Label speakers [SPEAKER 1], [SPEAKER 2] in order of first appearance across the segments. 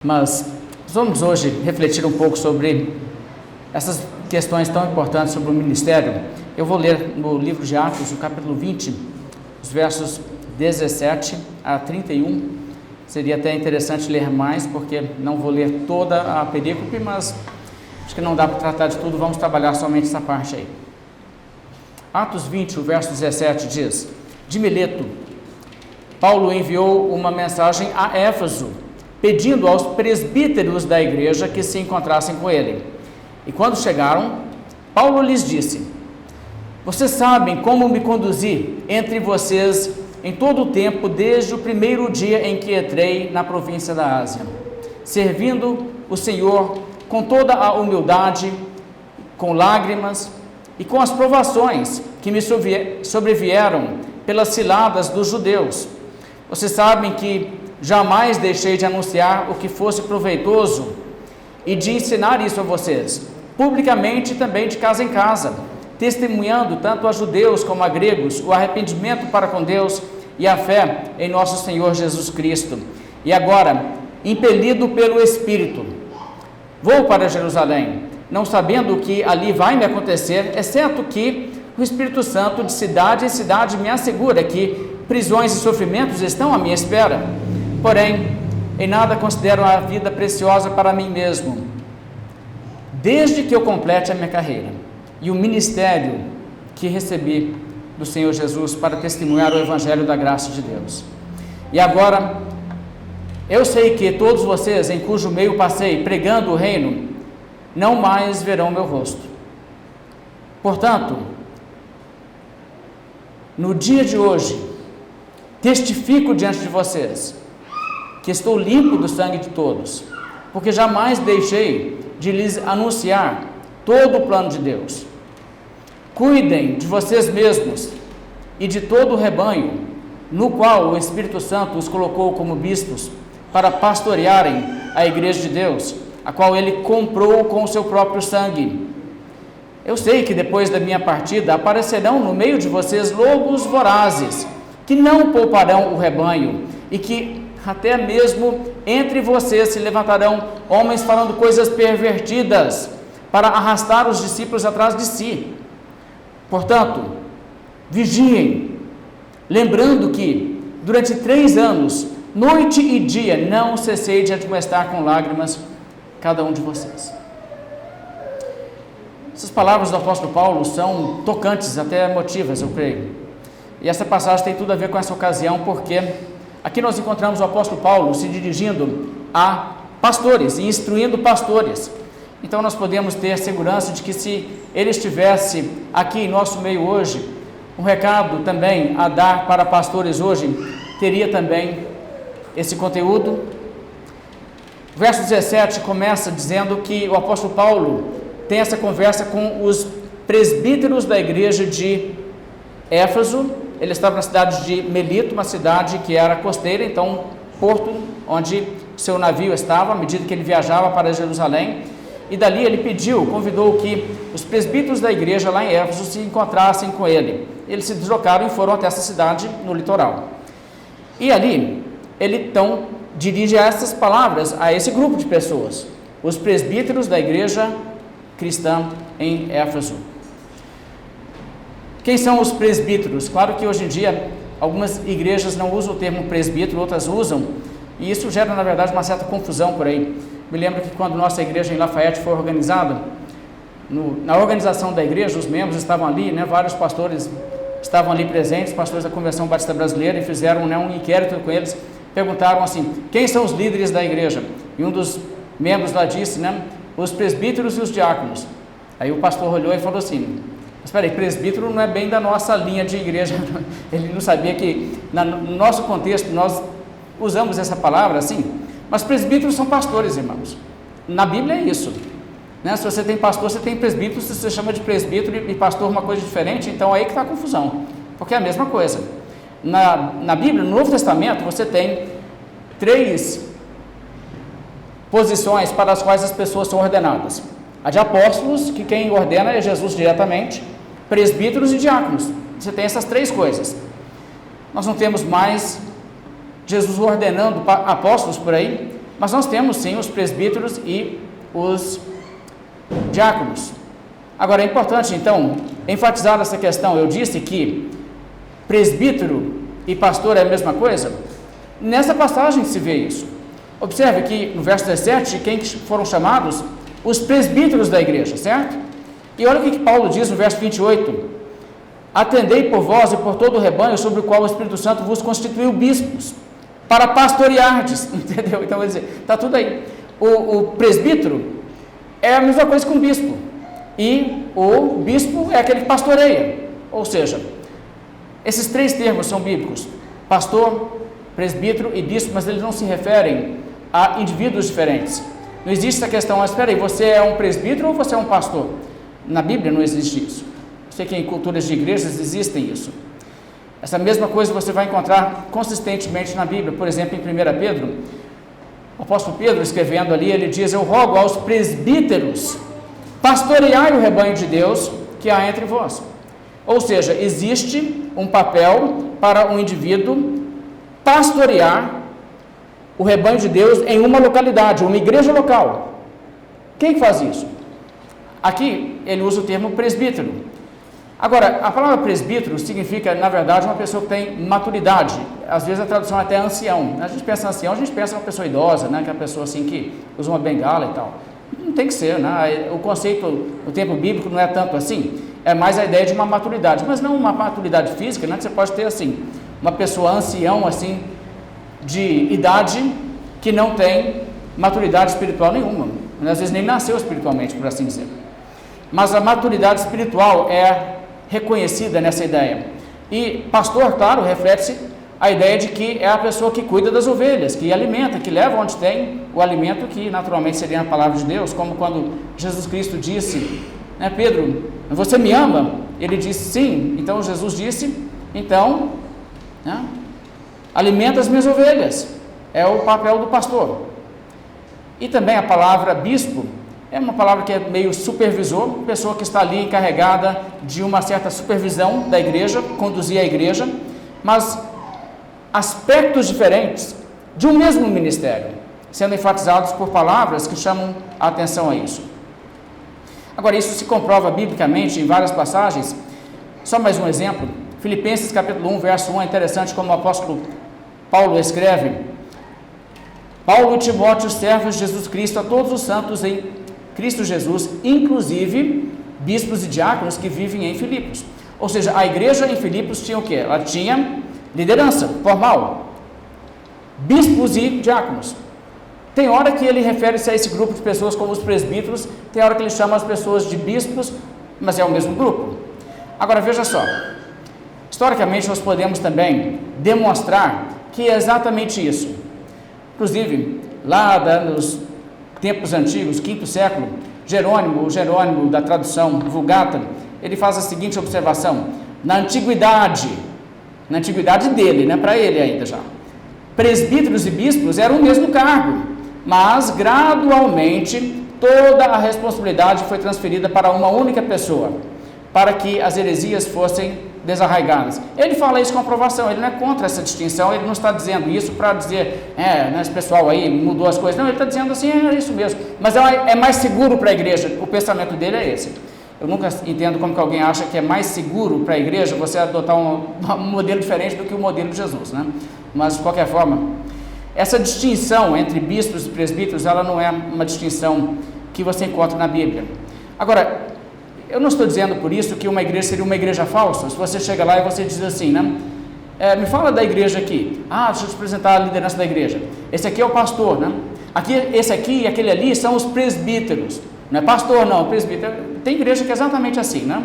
[SPEAKER 1] Mas vamos hoje refletir um pouco sobre essas questões tão importantes sobre o ministério. Eu vou ler no livro de Atos, no capítulo 20, os versos 17 a 31. Seria até interessante ler mais, porque não vou ler toda a perícope, mas acho que não dá para tratar de tudo, vamos trabalhar somente essa parte aí. Atos 20, o verso 17 diz: de Mileto, Paulo enviou uma mensagem a Éfeso, pedindo aos presbíteros da igreja que se encontrassem com ele. E quando chegaram, Paulo lhes disse: vocês sabem como me conduzi entre vocês em todo o tempo, desde o primeiro dia em que entrei na província da Ásia, servindo o Senhor com toda a humildade, com lágrimas e com as provações que me sobrevieram pelas ciladas dos judeus. Vocês sabem que jamais deixei de anunciar o que fosse proveitoso e de ensinar isso a vocês, publicamente e também de casa em casa, testemunhando tanto a judeus como a gregos o arrependimento para com Deus e a fé em nosso Senhor Jesus Cristo. E agora, impelido pelo Espírito, vou para Jerusalém, não sabendo o que ali vai me acontecer, exceto que o Espírito Santo de cidade em cidade me assegura que prisões e sofrimentos estão à minha espera. Porém, em nada considero a vida preciosa para mim mesmo, desde que eu complete a minha carreira e o ministério que recebi do Senhor Jesus para testemunhar o Evangelho da graça de Deus. E agora, eu sei que todos vocês, em cujo meio passei pregando o reino, não mais verão meu rosto. Portanto, no dia de hoje, testifico diante de vocês que estou limpo do sangue de todos, porque jamais deixei de lhes anunciar todo o plano de Deus. Cuidem de vocês mesmos e de todo o rebanho, no qual o Espírito Santo os colocou como bispos, para pastorearem a igreja de Deus, a qual ele comprou com o seu próprio sangue. Eu sei que depois da minha partida aparecerão no meio de vocês lobos vorazes, que não pouparão o rebanho, e que até mesmo entre vocês se levantarão homens falando coisas pervertidas, para arrastar os discípulos atrás de si. Portanto, vigiem, lembrando que durante 3 anos, noite e dia, não cessei de admoestar com lágrimas cada um de vocês. Essas palavras do apóstolo Paulo são tocantes, até emotivas, eu creio. E essa passagem tem tudo a ver com essa ocasião, porque aqui nós encontramos o apóstolo Paulo se dirigindo a pastores e instruindo pastores. Então nós podemos ter segurança de que se ele estivesse aqui em nosso meio hoje, um recado também a dar para pastores hoje, teria também esse conteúdo. O verso 17 começa dizendo que o apóstolo Paulo tem essa conversa com os presbíteros da igreja de Éfeso. Ele estava na cidade de Melito, uma cidade que era costeira, então porto onde seu navio estava, à medida que ele viajava para Jerusalém. E dali ele convidou que os presbíteros da igreja lá em Éfeso se encontrassem com ele. Eles se deslocaram e foram até essa cidade no litoral. E ali, ele então dirige essas palavras a esse grupo de pessoas, os presbíteros da igreja cristã em Éfeso. Quem são os presbíteros? Claro que hoje em dia algumas igrejas não usam o termo presbítero, outras usam, e isso gera na verdade uma certa confusão por aí. Me lembro que quando nossa igreja em Lafayette foi organizada, na organização da igreja, os membros estavam ali, vários pastores estavam ali presentes, pastores da Convenção Batista Brasileira, e fizeram um inquérito com eles, perguntaram assim: quem são os líderes da igreja? E um dos membros lá disse, os presbíteros e os diáconos. Aí o pastor olhou e falou assim: mas espera aí, presbítero não é bem da nossa linha de igreja. Ele não sabia que no nosso contexto nós usamos essa palavra assim, mas presbíteros são pastores, irmãos. Na Bíblia é isso. Se você tem pastor, você tem presbítero. Se você chama de presbítero e pastor uma coisa diferente, então aí que está a confusão, porque é a mesma coisa. Na Bíblia, no Novo Testamento, você tem 3 posições para as quais as pessoas são ordenadas: a de apóstolos, que quem ordena é Jesus diretamente, presbíteros e diáconos. Você tem essas 3 coisas. Nós não temos mais Jesus ordenando apóstolos por aí, Mas nós temos sim os presbíteros e os diáconos. Agora é importante então enfatizar essa questão. Eu disse que presbítero e pastor é a mesma coisa. Nessa passagem se vê isso. Observe que no verso 17, quem foram chamados? Os presbíteros da igreja, certo? E olha o que Paulo diz no verso 28. Atendei por vós e por todo o rebanho sobre o qual o Espírito Santo vos constituiu bispos, para pastoreardes, entendeu? Então, quer dizer, está tudo aí. O presbítero é a mesma coisa que um bispo, e o bispo é aquele que pastoreia, ou seja, esses três termos são bíblicos, pastor, presbítero e bispo, mas eles não se referem a indivíduos diferentes. Não existe essa questão, mas espera aí, você é um presbítero ou você é um pastor? Na Bíblia não existe isso. Eu sei que em culturas de igrejas existem isso. Essa mesma coisa você vai encontrar consistentemente na Bíblia. Por exemplo, em 1 Pedro, o apóstolo Pedro escrevendo ali, ele diz: eu rogo aos presbíteros pastoreai o rebanho de Deus que há entre vós. Ou seja, existe um papel para um indivíduo pastorear o rebanho de Deus em uma localidade, uma igreja local. Quem faz isso? Aqui ele usa o termo presbítero. Agora, a palavra presbítero significa, na verdade, uma pessoa que tem maturidade. Às vezes a tradução é até ancião. A gente pensa em ancião, a gente pensa em uma pessoa idosa, né? Que é uma pessoa assim que usa uma bengala e tal. Não tem que ser, né? O conceito do tempo bíblico não é tanto assim. É mais a ideia de uma maturidade, mas não uma maturidade física, né? Que você pode ter assim, uma pessoa ancião assim, de idade, que não tem maturidade espiritual nenhuma. Às vezes nem nasceu espiritualmente, por assim dizer. Mas a maturidade espiritual é reconhecida nessa ideia. E pastor, claro, reflete-se a ideia de que é a pessoa que cuida das ovelhas, que alimenta, que leva onde tem o alimento, que naturalmente seria a palavra de Deus, como quando Jesus Cristo disse, né, Pedro, você me ama? Ele disse sim. Então Jesus disse, então, né, alimenta as minhas ovelhas. É o papel do pastor. E também a palavra bispo é uma palavra que é meio supervisor, pessoa que está ali encarregada de uma certa supervisão da igreja, conduzir a igreja, mas aspectos diferentes de um mesmo ministério, sendo enfatizados por palavras que chamam a atenção a isso. Agora, isso se comprova biblicamente em várias passagens. Só mais um exemplo, Filipenses capítulo 1, verso 1, é interessante como o apóstolo Paulo escreve: Paulo e Timóteo, servos de Jesus Cristo, a todos os santos em Cristo Jesus, inclusive bispos e diáconos que vivem em Filipos. Ou seja, a igreja em Filipos tinha o quê? Ela tinha liderança formal, bispos e diáconos. Tem hora que ele refere-se a esse grupo de pessoas como os presbíteros, tem hora que ele chama as pessoas de bispos, mas é o mesmo grupo. Agora veja só, historicamente nós podemos também demonstrar que é exatamente isso. Inclusive, lá nos tempos antigos, 5º século, o Jerônimo da tradução Vulgata, ele faz a seguinte observação: na antiguidade dele, né, para ele ainda já, presbíteros e bispos eram o mesmo cargo, mas gradualmente toda a responsabilidade foi transferida para uma única pessoa, para que as heresias fossem desarraigadas. Ele fala isso com aprovação, ele não é contra essa distinção, ele não está dizendo isso para dizer, esse pessoal aí mudou as coisas, não, ele está dizendo assim, é isso mesmo, mas é mais seguro para a igreja, o pensamento dele é esse. Eu nunca entendo como que alguém acha que é mais seguro para a igreja você adotar um modelo diferente do que o modelo de Jesus, né? Mas, de qualquer forma, essa distinção entre bispos e presbíteros, ela não é uma distinção que você encontra na Bíblia. Agora, eu não estou dizendo por isso que uma igreja seria uma igreja falsa. Se você chega lá e você diz assim, né? Me fala da igreja aqui. Deixa eu te apresentar a liderança da igreja. Esse aqui é o pastor, né? Esse aqui e aquele ali são os presbíteros. Não é pastor, não, presbítero. Tem igreja que é exatamente assim, né?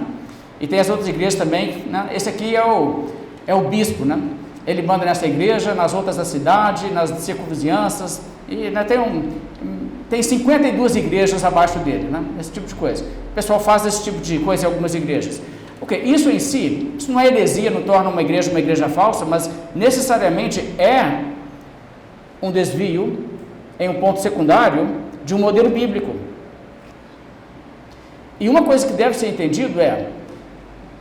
[SPEAKER 1] E tem as outras igrejas também, né? Esse aqui é o bispo, né? Ele manda nessa igreja, nas outras da cidade, nas circunvizinhanças, e né, tem 52 igrejas abaixo dele, né? Esse tipo de coisa. O pessoal faz esse tipo de coisa em algumas igrejas. Isso em si, isso não é heresia, não torna uma igreja falsa, mas necessariamente é um desvio em um ponto secundário de um modelo bíblico. E uma coisa que deve ser entendido é,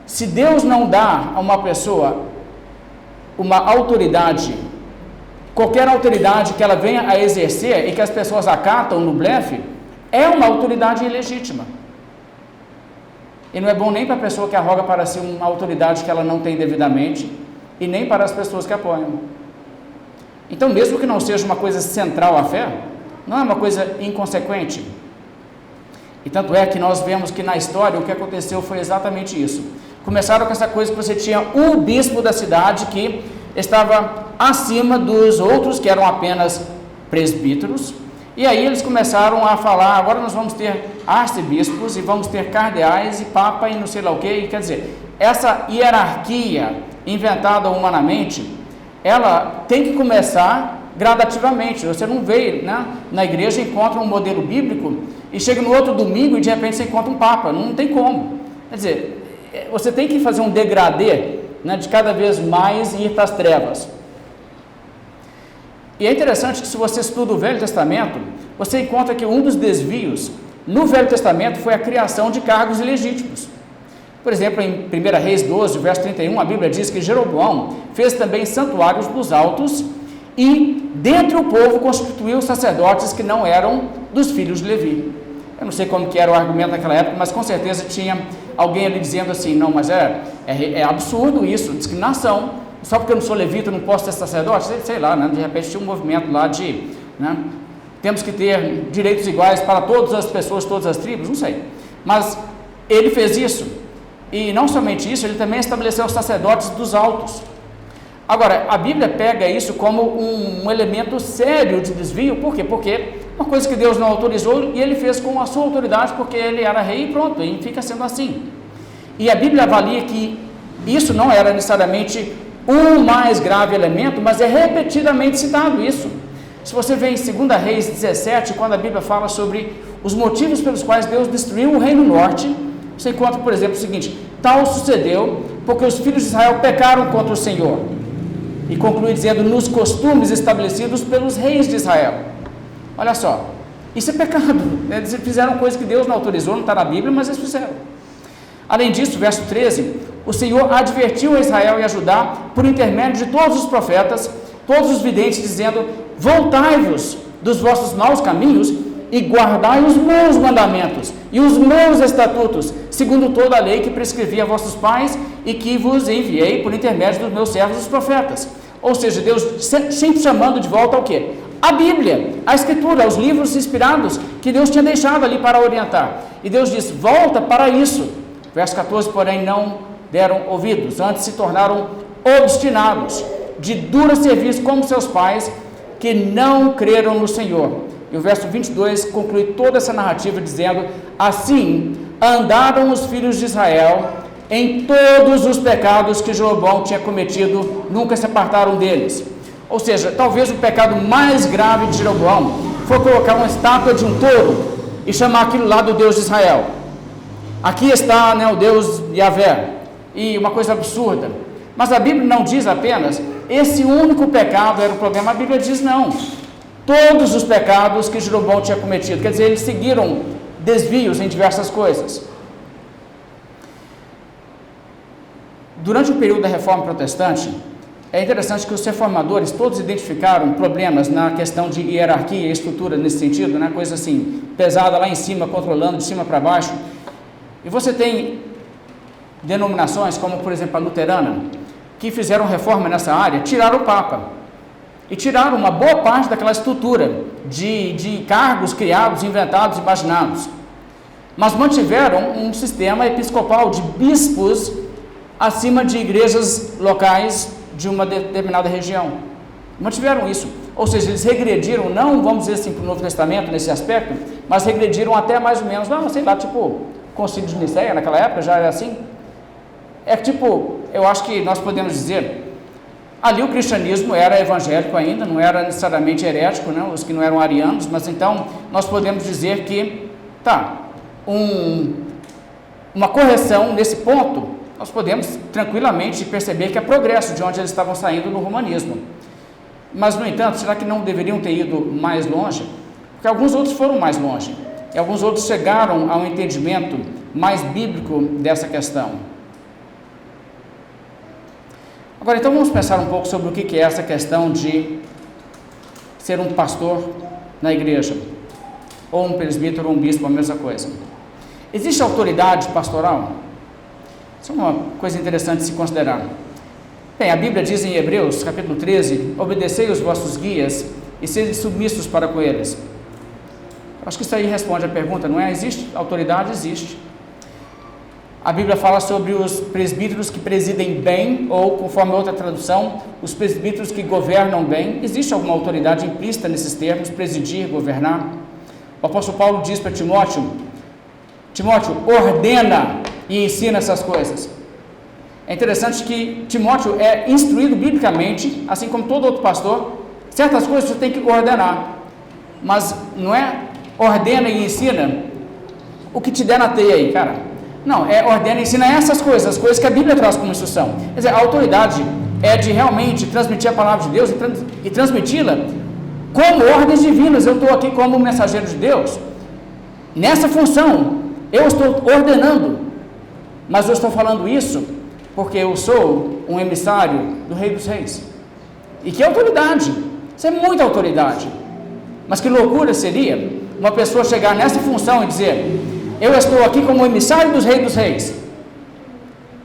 [SPEAKER 1] se Deus não dá a uma pessoa uma autoridade qualquer autoridade que ela venha a exercer e que as pessoas acatam no blefe, é uma autoridade ilegítima. E não é bom nem para a pessoa que arroga para si uma autoridade que ela não tem devidamente, e nem para as pessoas que apoiam. Então, mesmo que não seja uma coisa central à fé, não é uma coisa inconsequente. E tanto é que nós vemos que na história o que aconteceu foi exatamente isso. Começaram com essa coisa que você tinha um bispo da cidade que estava acima dos outros, que eram apenas presbíteros, e aí eles começaram a falar, agora nós vamos ter arcebispos, e vamos ter cardeais, e papa, e não sei lá o que, e quer dizer, essa hierarquia inventada humanamente, ela tem que começar gradativamente. Você não vê, né, na igreja, encontra um modelo bíblico, e chega no outro domingo, e de repente você encontra um papa, não tem como. Quer dizer, você tem que fazer um degradê, né, de cada vez mais ir para as trevas. E é interessante que se você estuda o Velho Testamento, você encontra que um dos desvios no Velho Testamento foi a criação de cargos ilegítimos. Por exemplo, em 1 Reis 12, verso 31, a Bíblia diz que Jeroboão fez também santuários dos altos e, dentre o povo, constituiu sacerdotes que não eram dos filhos de Levi. Eu não sei como que era o argumento naquela época, mas com certeza tinha alguém ali dizendo assim, não, mas é absurdo isso, discriminação. Só porque eu não sou levita, eu não posso ser sacerdote? Sei lá, né? De repente tinha um movimento lá de, né, temos que ter direitos iguais para todas as pessoas, todas as tribos, não sei. Mas ele fez isso, e não somente isso, ele também estabeleceu os sacerdotes dos altos. Agora, a Bíblia pega isso como um elemento sério de desvio, por quê? Porque uma coisa que Deus não autorizou, e ele fez com a sua autoridade, porque ele era rei e pronto, e fica sendo assim. E a Bíblia avalia que isso não era necessariamente o mais grave elemento, mas é repetidamente citado isso. Se você vê em 2 Reis 17, quando a Bíblia fala sobre os motivos pelos quais Deus destruiu o reino norte, você encontra, por exemplo, o seguinte: tal sucedeu porque os filhos de Israel pecaram contra o Senhor. E conclui dizendo, nos costumes estabelecidos pelos reis de Israel. Olha só, isso é pecado. Eles fizeram coisa que Deus não autorizou, não está na Bíblia, mas eles fizeram. Além disso, verso 13, o Senhor advertiu a Israel e a Judá, por intermédio de todos os profetas, todos os videntes, dizendo, voltai-vos dos vossos maus caminhos e guardai os meus mandamentos e os meus estatutos, segundo toda a lei que prescrevi a vossos pais e que vos enviei por intermédio dos meus servos os profetas. Ou seja, Deus sempre chamando de volta ao quê? A Bíblia, a Escritura, os livros inspirados que Deus tinha deixado ali para orientar. E Deus diz, volta para isso. Verso 14, porém, não deram ouvidos, antes se tornaram obstinados, de duro serviço como seus pais, que não creram no Senhor. E o verso 22 conclui toda essa narrativa dizendo, assim andaram os filhos de Israel em todos os pecados que Jeroboão tinha cometido, nunca se apartaram deles. Ou seja, talvez o pecado mais grave de Jeroboão foi colocar uma estátua de um touro e chamar aquilo lá do Deus de Israel. Aqui está, né, o Deus Yahvé, e uma coisa absurda. Mas a Bíblia não diz apenas esse único pecado era o problema, a Bíblia diz não. Todos os pecados que Jeroboão tinha cometido, quer dizer, eles seguiram desvios em diversas coisas. Durante o período da Reforma Protestante, é interessante que os reformadores todos identificaram problemas na questão de hierarquia e estrutura nesse sentido, né? Coisa assim, pesada lá em cima, controlando de cima para baixo. E você tem denominações como, por exemplo, a luterana, que fizeram reforma nessa área, tiraram o Papa. E tiraram uma boa parte daquela estrutura de cargos criados, inventados, imaginados. Mas mantiveram um sistema episcopal de bispos acima de igrejas locais de uma determinada região. Mantiveram isso. Ou seja, eles regrediram, não vamos dizer assim para o Novo Testamento nesse aspecto, mas regrediram até mais ou menos, sei lá, tipo, Concílio de Nicéia, naquela época já era assim. É tipo, eu acho que nós podemos dizer, ali o cristianismo era evangélico ainda, não era necessariamente herético, né, os que não eram arianos, mas então nós podemos dizer que, uma correção nesse ponto, nós podemos tranquilamente perceber que é progresso de onde eles estavam saindo no romanismo. Mas, no entanto, será que não deveriam ter ido mais longe? Porque alguns outros foram mais longe, e alguns outros chegaram a um entendimento mais bíblico dessa questão. Agora, então, vamos pensar um pouco sobre o que é essa questão de ser um pastor na igreja, ou um presbítero ou um bispo, a mesma coisa. Existe autoridade pastoral? Isso é uma coisa interessante de se considerar. Bem, a Bíblia diz em Hebreus, capítulo 13, obedecei os vossos guias e sede submissos para com eles. Acho que isso aí responde a pergunta, não é? Existe autoridade? Existe. A Bíblia fala sobre os presbíteros que presidem bem, ou, conforme outra tradução, os presbíteros que governam bem. Existe alguma autoridade implícita nesses termos, presidir, governar? O apóstolo Paulo diz para Timóteo, ordena e ensina essas coisas. É interessante que Timóteo é instruído biblicamente, assim como todo outro pastor. Certas coisas você tem que ordenar, mas não é ordena e ensina o que te der na teia aí, cara. Não, é ordena e ensina essas coisas, as coisas que a Bíblia traz como instrução. Quer dizer, a autoridade é de realmente transmitir a palavra de Deus e transmiti-la como ordens divinas. Eu estou aqui como mensageiro de Deus. Nessa função, eu estou ordenando, mas eu estou falando isso porque eu sou um emissário do Rei dos Reis. E que autoridade! Isso é muita autoridade. Mas que loucura seria uma pessoa chegar nessa função e dizer: eu estou aqui como emissário dos Reis dos Reis.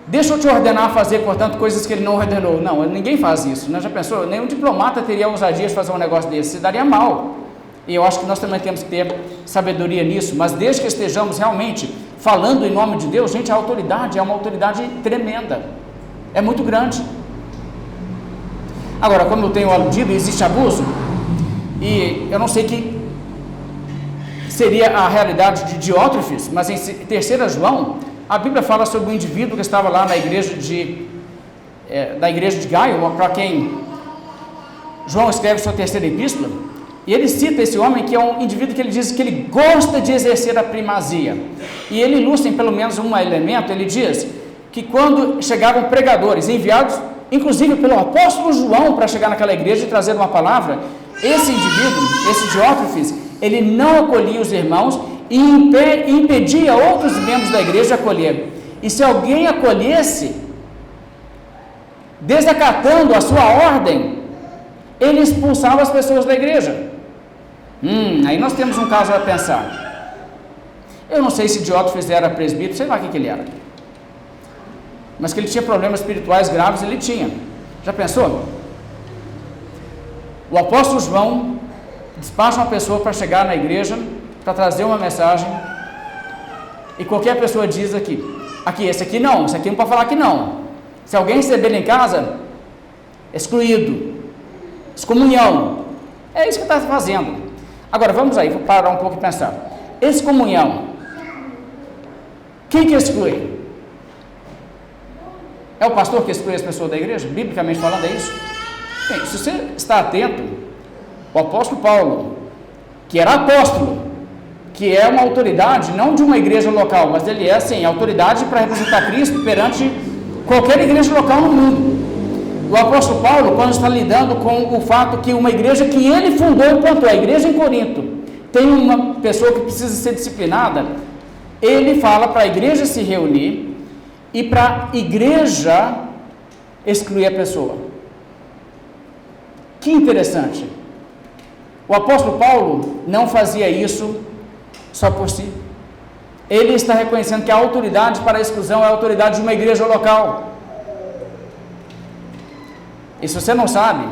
[SPEAKER 1] Deixa eu te ordenar a fazer, portanto, coisas que ele não ordenou. Não, ninguém faz isso, né? Já pensou? Nenhum diplomata teria a ousadia de fazer um negócio desse, se daria mal. E eu acho que nós também temos que ter sabedoria nisso, mas desde que estejamos realmente falando em nome de Deus, gente, a autoridade é uma autoridade tremenda, é muito grande. Agora, como eu tenho aludido, existe abuso, e eu não sei que seria a realidade de Diótrefes, mas em 3 João, a Bíblia fala sobre um indivíduo que estava lá na igreja da igreja de Gaio, para quem João escreve sua 3ª epístola, e ele cita esse homem que é um indivíduo que ele diz que ele gosta de exercer a primazia, e ele ilustra em pelo menos um elemento. Ele diz que quando chegavam pregadores enviados, inclusive pelo apóstolo João, para chegar naquela igreja e trazer uma palavra, esse indivíduo, esse Diótrefes, ele não acolhia os irmãos e impedia outros membros da igreja de acolher. E se alguém acolhesse, desacatando a sua ordem, ele expulsava as pessoas da igreja. Aí nós temos um caso a pensar. Eu não sei se Diótrefes era presbítero, sei lá o que ele era, mas que ele tinha problemas espirituais graves, ele tinha. Já pensou? O apóstolo João despacha uma pessoa para chegar na igreja, para trazer uma mensagem, e qualquer pessoa diz aqui, esse aqui não pode falar que não. Se alguém receber ele em casa, excluído, excomunhão. É isso que está fazendo. Agora, vamos aí, vou parar um pouco e pensar. Excomunhão, quem que exclui? É o pastor que exclui as pessoas da igreja? Biblicamente falando, é isso? Bem, se você está atento, o apóstolo Paulo, que era apóstolo, que é uma autoridade, não de uma igreja local, mas ele é, sim, autoridade para representar Cristo perante qualquer igreja local no mundo. O apóstolo Paulo, quando está lidando com o fato que uma igreja que ele fundou e plantou, a igreja em Corinto, tem uma pessoa que precisa ser disciplinada, ele fala para a igreja se reunir e para a igreja excluir a pessoa. Que interessante. O apóstolo Paulo não fazia isso só por si. Ele está reconhecendo que a autoridade para a exclusão é a autoridade de uma igreja local. E se você não sabe,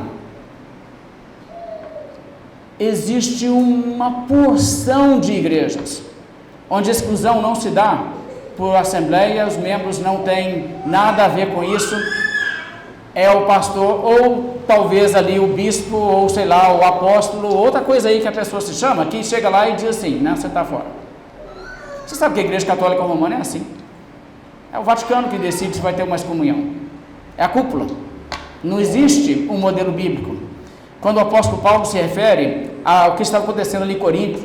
[SPEAKER 1] existe uma porção de igrejas onde a exclusão não se dá por assembleia, os membros não têm nada a ver com isso, é o pastor, ou talvez ali o bispo, ou sei lá, o apóstolo, outra coisa aí que a pessoa se chama, que chega lá e diz assim, né, você está fora. Você sabe que a igreja católica romana é assim. É o Vaticano que decide se vai ter uma excomunhão. É a cúpula. Não existe um modelo bíblico. Quando o apóstolo Paulo se refere ao que está acontecendo ali em Corinto,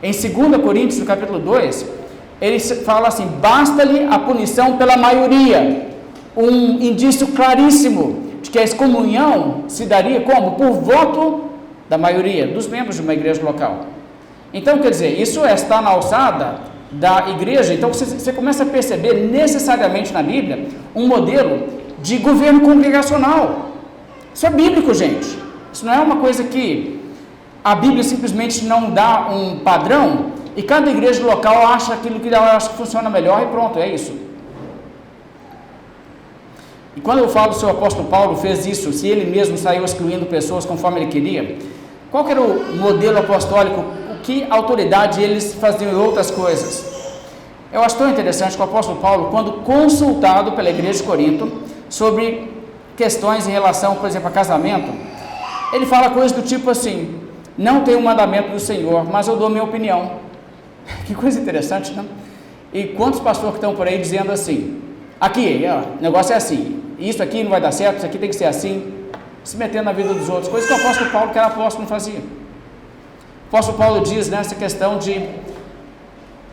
[SPEAKER 1] em 2 Coríntios, no capítulo 2, ele fala assim, basta-lhe a punição pela maioria, um indício claríssimo de que a excomunhão se daria como? Por voto da maioria, dos membros de uma igreja local. Então, quer dizer, isso está na alçada da igreja. Então você começa a perceber necessariamente na Bíblia um modelo de governo congregacional. Isso é bíblico, gente. Isso não é uma coisa que a Bíblia simplesmente não dá um padrão e cada igreja local acha aquilo que ela acha que funciona melhor e pronto, é isso. E quando eu falo que o apóstolo Paulo fez isso, se ele mesmo saiu excluindo pessoas conforme ele queria, qual que era o modelo apostólico, que autoridade eles faziam em outras coisas? Eu acho tão interessante que o apóstolo Paulo, quando consultado pela igreja de Corinto sobre questões em relação, por exemplo, a casamento, ele fala coisas do tipo assim: não tem um mandamento do Senhor, mas eu dou minha opinião. Que coisa interessante, não? E quantos pastores que estão por aí dizendo assim: aqui, ó, o negócio é assim, isso aqui não vai dar certo, isso aqui tem que ser assim, se metendo na vida dos outros, coisa que o apóstolo Paulo, que era apóstolo, não fazia. O apóstolo Paulo diz nessa questão de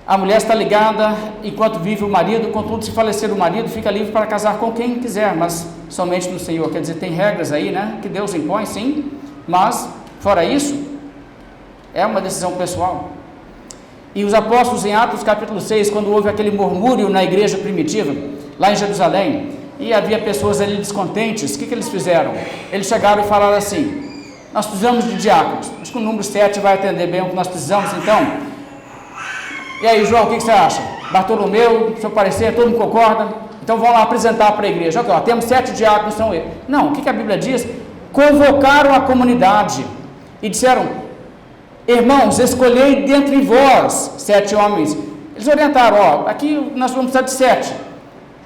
[SPEAKER 1] a mulher está ligada enquanto vive o marido, contudo, se falecer o marido, fica livre para casar com quem quiser, mas somente no Senhor. Quer dizer, tem regras aí, né, que Deus impõe, sim, mas fora isso, é uma decisão pessoal. E os apóstolos, em Atos capítulo 6, quando houve aquele murmúrio na igreja primitiva, lá em Jerusalém, e havia pessoas ali descontentes, o que eles fizeram? Eles chegaram e falaram assim: nós precisamos de diáconos. Acho que o número 7 vai atender bem o que nós precisamos, então. E aí, João, o que você acha? Bartolomeu, seu parecer, todo mundo concorda? Então vamos lá apresentar para a igreja. Ok, ó, temos 7 diáconos, são eles. Não, o que a Bíblia diz? Convocaram a comunidade e disseram: irmãos, escolhei dentre vós 7 homens. Eles orientaram: ó, aqui nós vamos precisar de 7.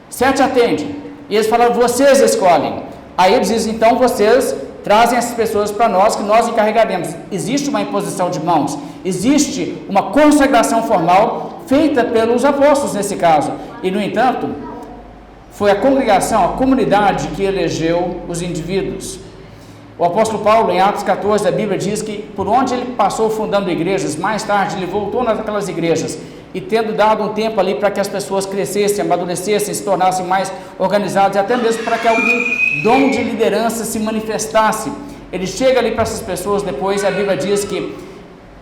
[SPEAKER 1] 7 atende. E eles falaram: vocês escolhem. Aí eles dizem: então vocês trazem essas pessoas para nós, que nós encarregaremos. Existe uma imposição de mãos, existe uma consagração formal feita pelos apóstolos nesse caso. E, no entanto, foi a congregação, a comunidade que elegeu os indivíduos. O apóstolo Paulo, em Atos 14, a Bíblia diz que por onde ele passou fundando igrejas, mais tarde ele voltou naquelas igrejas e tendo dado um tempo ali para que as pessoas crescessem, amadurecessem, se tornassem mais organizadas e até mesmo para que algum dom de liderança se manifestasse. Ele chega ali para essas pessoas depois e a Bíblia diz que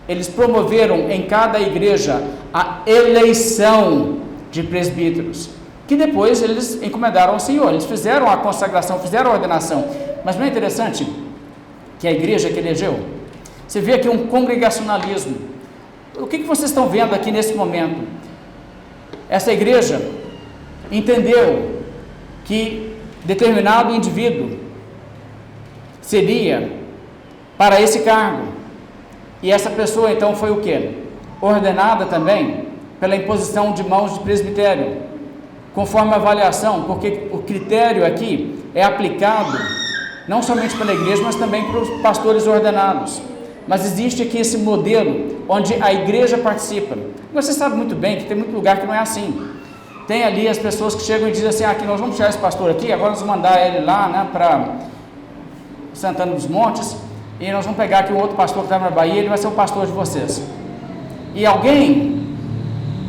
[SPEAKER 1] eles promoveram em cada igreja a eleição de presbíteros, que depois eles encomendaram ao Senhor, eles fizeram a consagração, fizeram a ordenação. Mas não é interessante que a igreja que elegeu, você vê aqui um congregacionalismo. O que vocês estão vendo aqui nesse momento? Essa igreja entendeu que determinado indivíduo seria para esse cargo, e essa pessoa então foi o quê? Ordenada também pela imposição de mãos de presbitério, conforme a avaliação, porque o critério aqui é aplicado não somente pela igreja, mas também para os pastores ordenados. Mas existe aqui esse modelo onde a igreja participa. Você sabe muito bem que tem muito lugar que não é assim. Tem ali as pessoas que chegam e dizem assim: aqui nós vamos tirar esse pastor aqui, agora nós vamos mandar ele lá, né, para Santana dos Montes, e nós vamos pegar aqui um outro pastor que está na Bahia, ele vai ser o pastor de vocês. E alguém,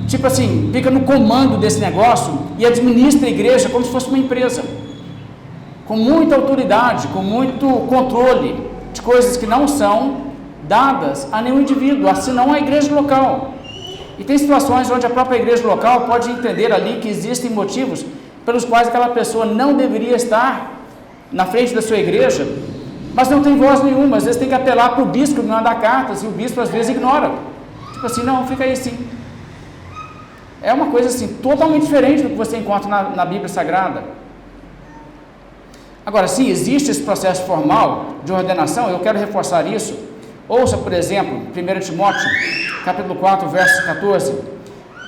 [SPEAKER 1] tipo assim, fica no comando desse negócio e administra a igreja como se fosse uma empresa, com muita autoridade, com muito controle de coisas que não são dadas a nenhum indivíduo, senão a igreja local. E tem situações onde a própria igreja local pode entender ali que existem motivos pelos quais aquela pessoa não deveria estar na frente da sua igreja, mas não tem voz nenhuma. Às vezes tem que apelar para o bispo que manda cartas, e o bispo às vezes ignora, tipo assim: não, fica aí sim. É uma coisa assim, totalmente diferente do que você encontra na Bíblia Sagrada. Agora, sim, existe esse processo formal de ordenação, eu quero reforçar isso. Ouça, por exemplo, 1 Timóteo, capítulo 4, verso 14.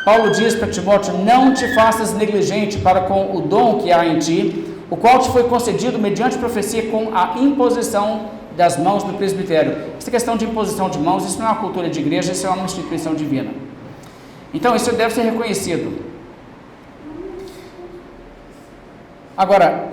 [SPEAKER 1] Paulo diz para Timóteo: não te faças negligente para com o dom que há em ti, o qual te foi concedido mediante profecia com a imposição das mãos do presbitério. Essa questão de imposição de mãos, isso não é uma cultura de igreja, isso é uma instituição divina. Então, isso deve ser reconhecido. Agora,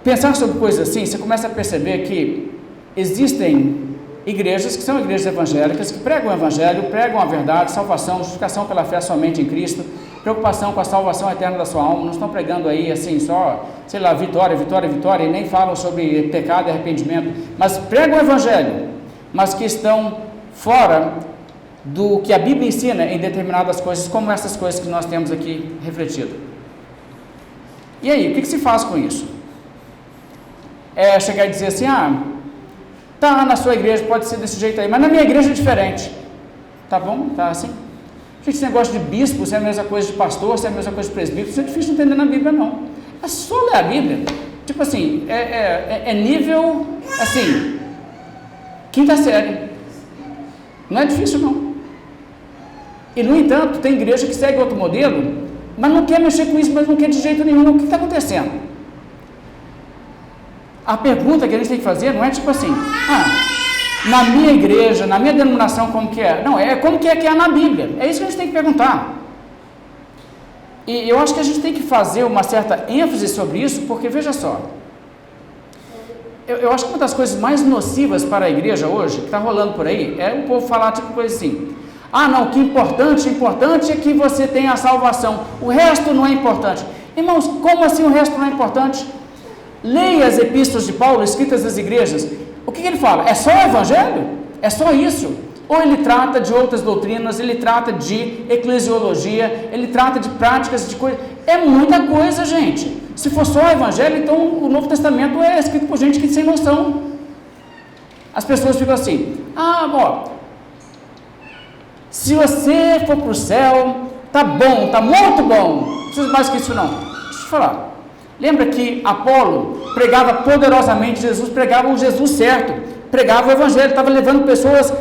[SPEAKER 1] pensar sobre coisas assim, você começa a perceber que existem igrejas que são igrejas evangélicas, que pregam o evangelho, pregam a verdade, salvação, justificação pela fé somente em Cristo, preocupação com a salvação eterna da sua alma. Não estão pregando aí assim só, sei lá, vitória, vitória, vitória, e nem falam sobre pecado e arrependimento, mas pregam o evangelho, mas que estão fora do que a Bíblia ensina em determinadas coisas, como essas coisas que nós temos aqui refletido. E aí, o que se faz com isso? É chegar e dizer assim: Tá, na sua igreja pode ser desse jeito aí, mas na minha igreja é diferente. Tá bom? Tá assim? Gente, esse negócio de bispo, se é a mesma coisa de pastor, se é a mesma coisa de presbítero, isso é difícil de entender na Bíblia, não. É só ler a Bíblia. Tipo assim, é nível, assim, quinta série. Não é difícil, não. E, no entanto, tem igreja que segue outro modelo, mas não quer mexer com isso, mas não quer de jeito nenhum. O que está acontecendo? A pergunta que a gente tem que fazer não é tipo assim, na minha igreja, na minha denominação, como que é? Não, é como que é na Bíblia. É isso que a gente tem que perguntar. E eu acho que a gente tem que fazer uma certa ênfase sobre isso, porque, veja só, eu acho que uma das coisas mais nocivas para a igreja hoje, que está rolando por aí, é o povo falar tipo coisa assim, não, o que importante é que você tenha a salvação, o resto não é importante. Irmãos, como assim o resto não é importante? Leia as epístolas de Paulo, escritas às igrejas, o que ele fala? É só o evangelho? É só isso? Ou ele trata de outras doutrinas, ele trata de eclesiologia, ele trata de práticas, de coisas, é muita coisa, gente. Se for só o evangelho, então o Novo Testamento é escrito por gente que sem noção. As pessoas ficam assim, se você for para o céu, tá bom, tá muito bom, não precisa mais que isso não. Deixa eu te falar, lembra que Apolo pregava poderosamente Jesus, pregava o Jesus certo, pregava o evangelho, estava levando pessoas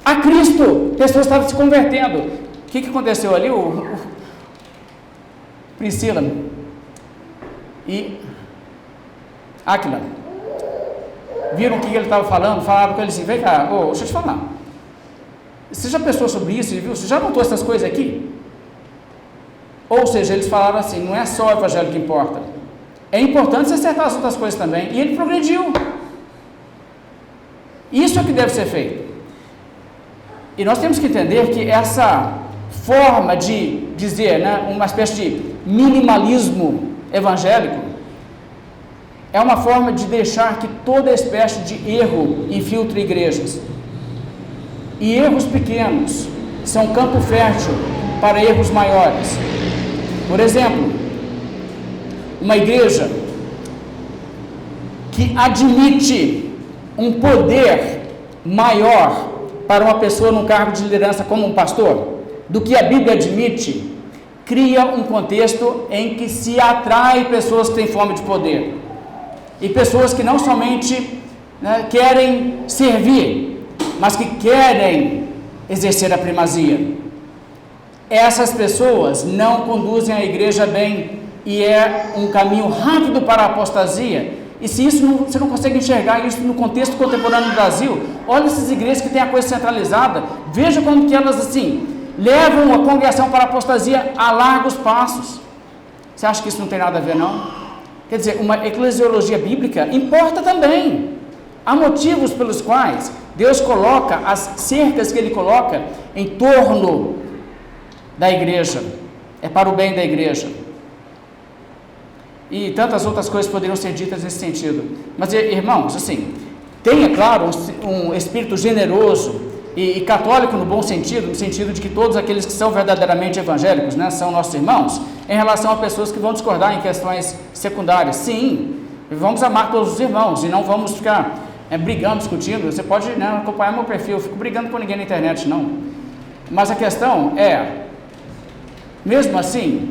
[SPEAKER 1] a Cristo, pessoas estavam se convertendo. O que aconteceu ali? Priscila e Áquila viram o que ele estava falando, falaram com ele assim, vem cá, deixa eu te falar, você já pensou sobre isso, viu? Você já notou essas coisas aqui? Ou seja, eles falaram assim, não é só o evangelho que importa, é importante você acertar as outras coisas também, e ele progrediu. Isso é o que deve ser feito. E nós temos que entender que essa forma de dizer, uma espécie de minimalismo evangélico, é uma forma de deixar que toda espécie de erro infiltre igrejas. E erros pequenos são campo fértil para erros maiores. Por exemplo, uma igreja que admite um poder maior para uma pessoa num cargo de liderança como um pastor, do que a Bíblia admite, cria um contexto em que se atrai pessoas que têm fome de poder, e pessoas que não somente querem servir, mas que querem exercer a primazia. Essas pessoas não conduzem a igreja bem, e é um caminho rápido para a apostasia. E se isso você não consegue enxergar isso no contexto contemporâneo do Brasil, olha essas igrejas que têm a coisa centralizada, veja como que elas assim, levam a congregação para a apostasia a largos passos. Você acha que isso não tem nada a ver, não? Quer dizer, uma eclesiologia bíblica importa também. Há motivos pelos quais Deus coloca as cercas que Ele coloca em torno da igreja, é para o bem da igreja. E tantas outras coisas poderiam ser ditas nesse sentido. Mas, irmãos, assim, tenha, claro, um espírito generoso e católico no bom sentido, no sentido de que todos aqueles que são verdadeiramente evangélicos, são nossos irmãos, em relação a pessoas que vão discordar em questões secundárias. Sim, vamos amar todos os irmãos e não vamos ficar brigando, discutindo. Você pode acompanhar meu perfil, eu fico brigando com ninguém na internet, não. Mas a questão é, mesmo assim,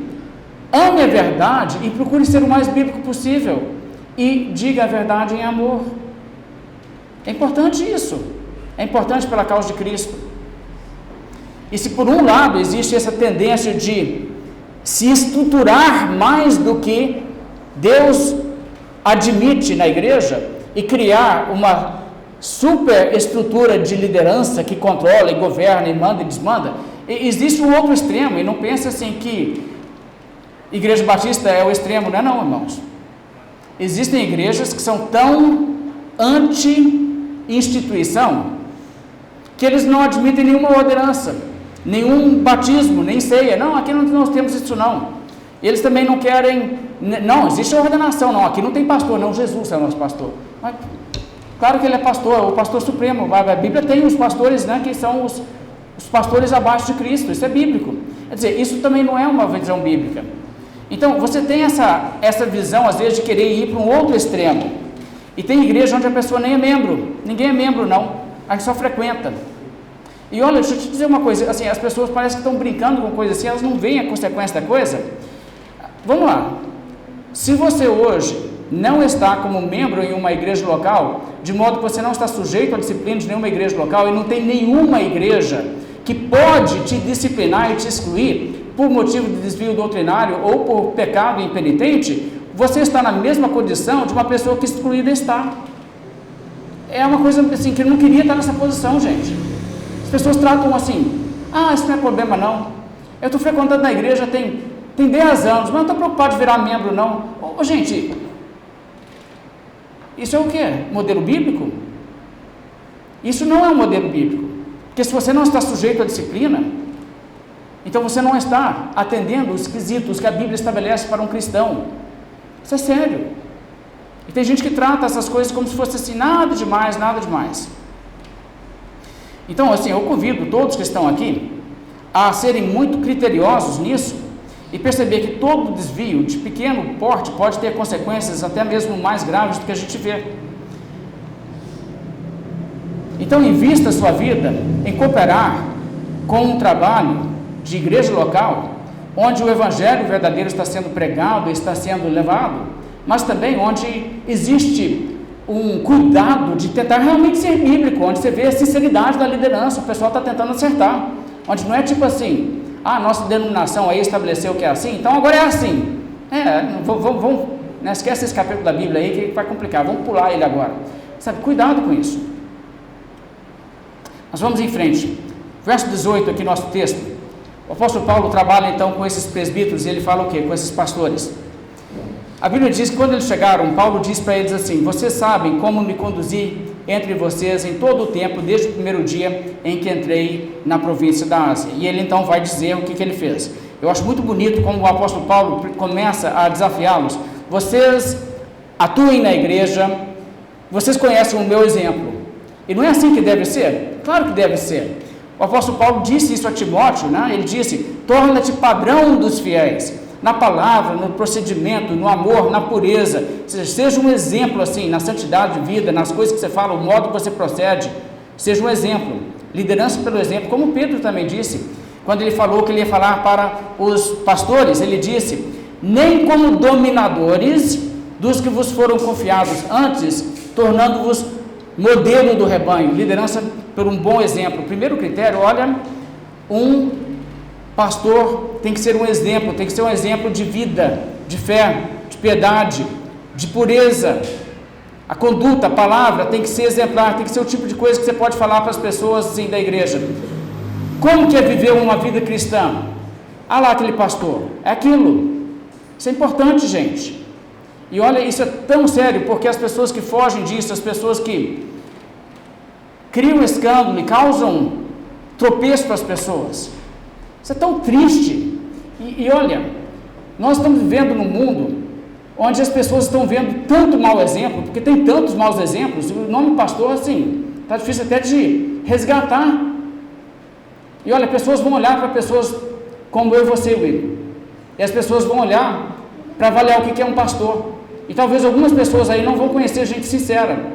[SPEAKER 1] ame a verdade e procure ser o mais bíblico possível. E diga a verdade em amor. É importante isso. É importante pela causa de Cristo. E se por um lado existe essa tendência de se estruturar mais do que Deus admite na igreja e criar uma super estrutura de liderança que controla e governa e manda e desmanda, existe um outro extremo. E não pense assim que Igreja Batista é o extremo, não, irmãos. Existem igrejas que são tão anti-instituição que eles não admitem nenhuma ordenança, nenhum batismo, nem ceia. Não, aqui não temos isso não. Eles também não querem, não, existe a ordenação, não, aqui não tem pastor, não, Jesus é o nosso pastor. Mas, claro que ele é pastor, o pastor supremo. A Bíblia tem os pastores, que são os pastores abaixo de Cristo, isso é bíblico. Quer dizer, isso também não é uma visão bíblica. Então, você tem essa visão, às vezes, de querer ir para um outro extremo. E tem igreja onde a pessoa nem é membro, ninguém é membro não, a gente só frequenta. E olha, deixa eu te dizer uma coisa, assim, as pessoas parecem que estão brincando com coisa assim, elas não veem a consequência da coisa. Vamos lá, se você hoje não está como membro em uma igreja local, de modo que você não está sujeito à disciplina de nenhuma igreja local e não tem nenhuma igreja que pode te disciplinar e te excluir por motivo de desvio doutrinário ou por pecado impenitente, você está na mesma condição de uma pessoa que excluída está. É uma coisa assim, que eu não queria estar nessa posição, gente. As pessoas tratam assim, isso não é problema não, eu estou frequentando na igreja tem 10 anos, mas não estou preocupado de virar membro não. Gente, isso é o que? Modelo bíblico? Isso não é um modelo bíblico, porque se você não está sujeito à disciplina, então você não está atendendo os quesitos que a Bíblia estabelece para um cristão. Isso é sério. E tem gente que trata essas coisas como se fosse assim, nada demais, nada demais. Então, assim, eu convido todos que estão aqui a serem muito criteriosos nisso e perceber que todo desvio de pequeno porte pode ter consequências até mesmo mais graves do que a gente vê. Então, invista a sua vida em cooperar com um trabalho de igreja local, onde o evangelho verdadeiro está sendo pregado, está sendo levado, mas também onde existe um cuidado de tentar realmente ser bíblico, onde você vê a sinceridade da liderança, o pessoal está tentando acertar, onde não é tipo assim, nossa denominação aí estabeleceu que é assim, então agora é assim. Vamos, esquece esse capítulo da Bíblia aí que vai complicar, vamos pular ele agora. Sabe, cuidado com isso. Nós vamos em frente. Verso 18 aqui, nosso texto. O apóstolo Paulo trabalha então com esses presbíteros e ele fala o quê? Com esses pastores. A Bíblia diz que quando eles chegaram, Paulo diz para eles assim, vocês sabem como me conduzi entre vocês em todo o tempo, desde o primeiro dia em que entrei na província da Ásia. E ele então vai dizer o que ele fez. Eu acho muito bonito como o apóstolo Paulo começa a desafiá-los. Vocês atuem na igreja, vocês conhecem o meu exemplo. E não é assim que deve ser? Claro que deve ser. O apóstolo Paulo disse isso a Timóteo, né? Ele disse, torna-te padrão dos fiéis, na palavra, no procedimento, no amor, na pureza, seja um exemplo assim, na santidade de vida, nas coisas que você fala, o modo que você procede, seja um exemplo, liderança pelo exemplo, como Pedro também disse, quando ele falou que ele ia falar para os pastores, ele disse, nem como dominadores dos que vos foram confiados, antes, tornando-vos modelo do rebanho, liderança por um bom exemplo. O primeiro critério, olha, um pastor tem que ser um exemplo, tem que ser um exemplo de vida, de fé, de piedade, de pureza. A conduta, a palavra tem que ser exemplar, tem que ser o tipo de coisa que você pode falar para as pessoas assim, da igreja. Como que é viver uma vida cristã? Lá aquele pastor, é aquilo. Isso é importante, gente. E olha, isso é tão sério, porque as pessoas que fogem disso, as pessoas que criam escândalo e causam tropeço para as pessoas, isso é tão triste. E olha, nós estamos vivendo num mundo onde as pessoas estão vendo tanto mau exemplo, porque tem tantos maus exemplos, o nome pastor, assim, está difícil até de resgatar. E olha, pessoas vão olhar para pessoas como eu e você, Will, e as pessoas vão olhar para avaliar o que é um pastor, e talvez algumas pessoas aí não vão conhecer gente sincera,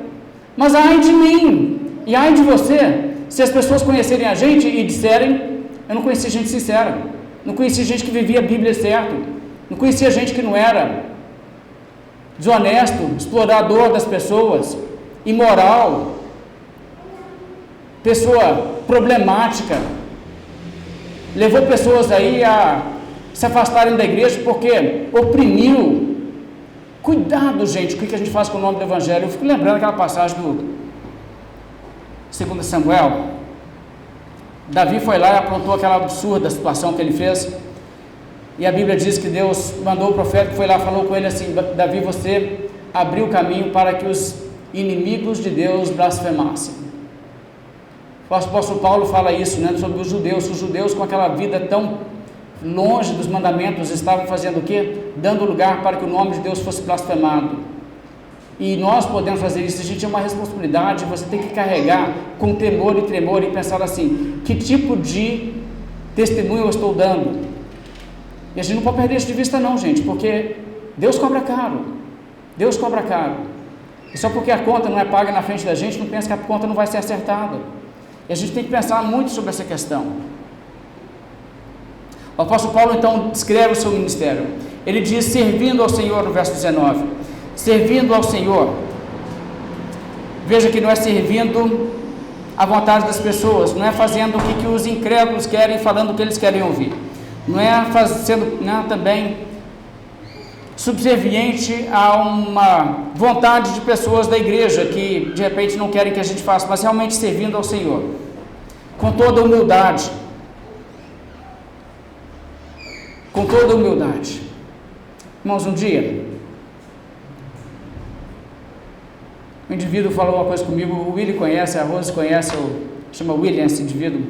[SPEAKER 1] mas ai de mim, e ai de você, se as pessoas conhecerem a gente e disserem, eu não conheci gente sincera, não conheci gente que vivia a Bíblia certo, não conhecia gente que não era desonesto, explorador das pessoas, imoral, pessoa problemática, levou pessoas aí a se afastarem da igreja porque oprimiu. Cuidado, gente, o que a gente faz com o nome do Evangelho. Eu fico lembrando aquela passagem do 2 Samuel. Davi foi lá e aprontou aquela absurda situação que ele fez, e a Bíblia diz que Deus mandou o profeta que foi lá, falou com ele assim, Davi, você abriu o caminho para que os inimigos de Deus blasfemassem. O apóstolo Paulo fala isso, né, sobre os judeus com aquela vida tão longe dos mandamentos, estavam fazendo o quê? Dando lugar para que o nome de Deus fosse blasfemado. E nós podemos fazer isso, a gente tem uma responsabilidade, você tem que carregar com temor e tremor e pensar assim, que tipo de testemunho eu estou dando? E a gente não pode perder isso de vista não, gente, porque Deus cobra caro, Deus cobra caro. E só porque a conta não é paga na frente da gente, não pensa que a conta não vai ser acertada. E a gente tem que pensar muito sobre essa questão. O apóstolo Paulo, então, descreve o seu ministério. Ele diz, servindo ao Senhor, no verso 19. Servindo ao Senhor. Veja que não é servindo à vontade das pessoas, não é fazendo o que os incrédulos querem, falando o que eles querem ouvir. Não é sendo também subserviente a uma vontade de pessoas da igreja que de repente não querem que a gente faça, mas realmente servindo ao Senhor, com toda humildade. Com toda humildade. Irmãos, um dia, um indivíduo falou uma coisa comigo, o Willi conhece, a Rose conhece, chama William esse indivíduo,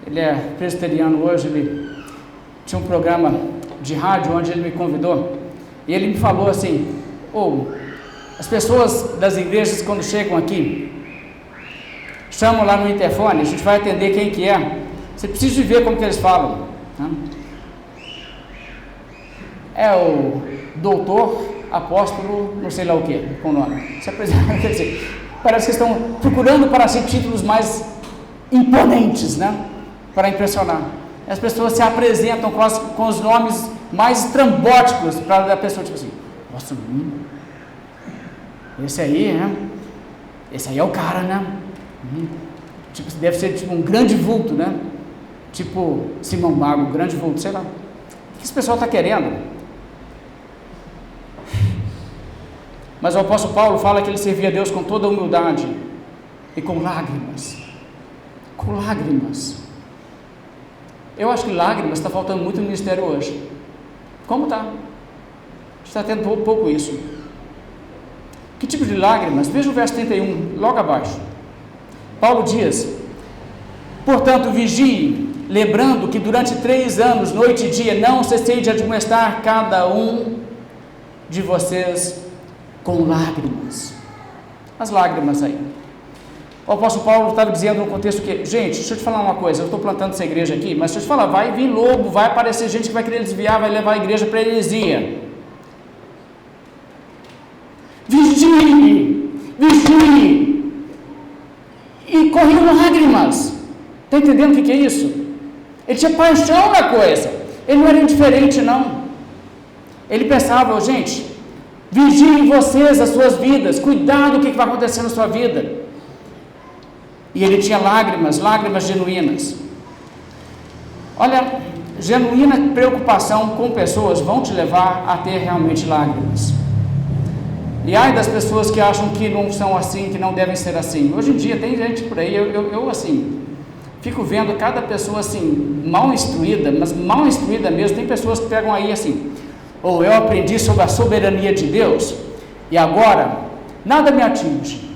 [SPEAKER 1] ele é presbiteriano hoje, ele tinha um programa de rádio onde ele me convidou, e ele me falou assim, as pessoas das igrejas quando chegam aqui, chamam lá no interfone, a gente vai atender quem que é, você precisa ver como que eles falam, né? É o doutor, apóstolo, não sei lá o que, com o nome, se apresenta, quer dizer, parece que estão procurando para si títulos mais imponentes, né, para impressionar. As pessoas se apresentam com os nomes mais estrambóticos para a pessoa, tipo assim, nossa, esse aí, né, esse aí é o cara, né, tipo, deve ser tipo um grande vulto, né, tipo Simão Mago, grande vulto, sei lá, o que esse pessoal está querendo? Mas o apóstolo Paulo fala que ele servia a Deus com toda a humildade e com lágrimas. Com lágrimas. Eu acho que lágrimas está faltando muito no ministério hoje. Como está? Está tendo pouco isso. Que tipo de lágrimas? Veja o verso 31, logo abaixo. Paulo diz, portanto, vigie, lembrando que durante 3 anos, noite e dia, não cessei de admoestar cada um de vocês com lágrimas. As lágrimas aí. O apóstolo Paulo estava dizendo no contexto que, gente, deixa eu te falar uma coisa, eu estou plantando essa igreja aqui, mas deixa eu te falar, vai vir lobo, vai aparecer gente que vai querer desviar, vai levar a igreja para a heresia. Vigie, vigie. E corriam lágrimas. Está entendendo o que é isso? Ele tinha paixão na coisa. Ele não era indiferente, não. Ele pensava, gente, vigiem vocês as suas vidas, cuidado com o que vai acontecer na sua vida. E ele tinha lágrimas, lágrimas genuínas. Olha, genuína preocupação com pessoas vão te levar a ter realmente lágrimas. E ai das pessoas que acham que não são assim, que não devem ser assim. Hoje em dia tem gente por aí, eu assim, fico vendo cada pessoa assim, mal instruída, mas mal instruída mesmo. Tem pessoas que pegam aí assim, eu aprendi sobre a soberania de Deus e agora nada me atinge.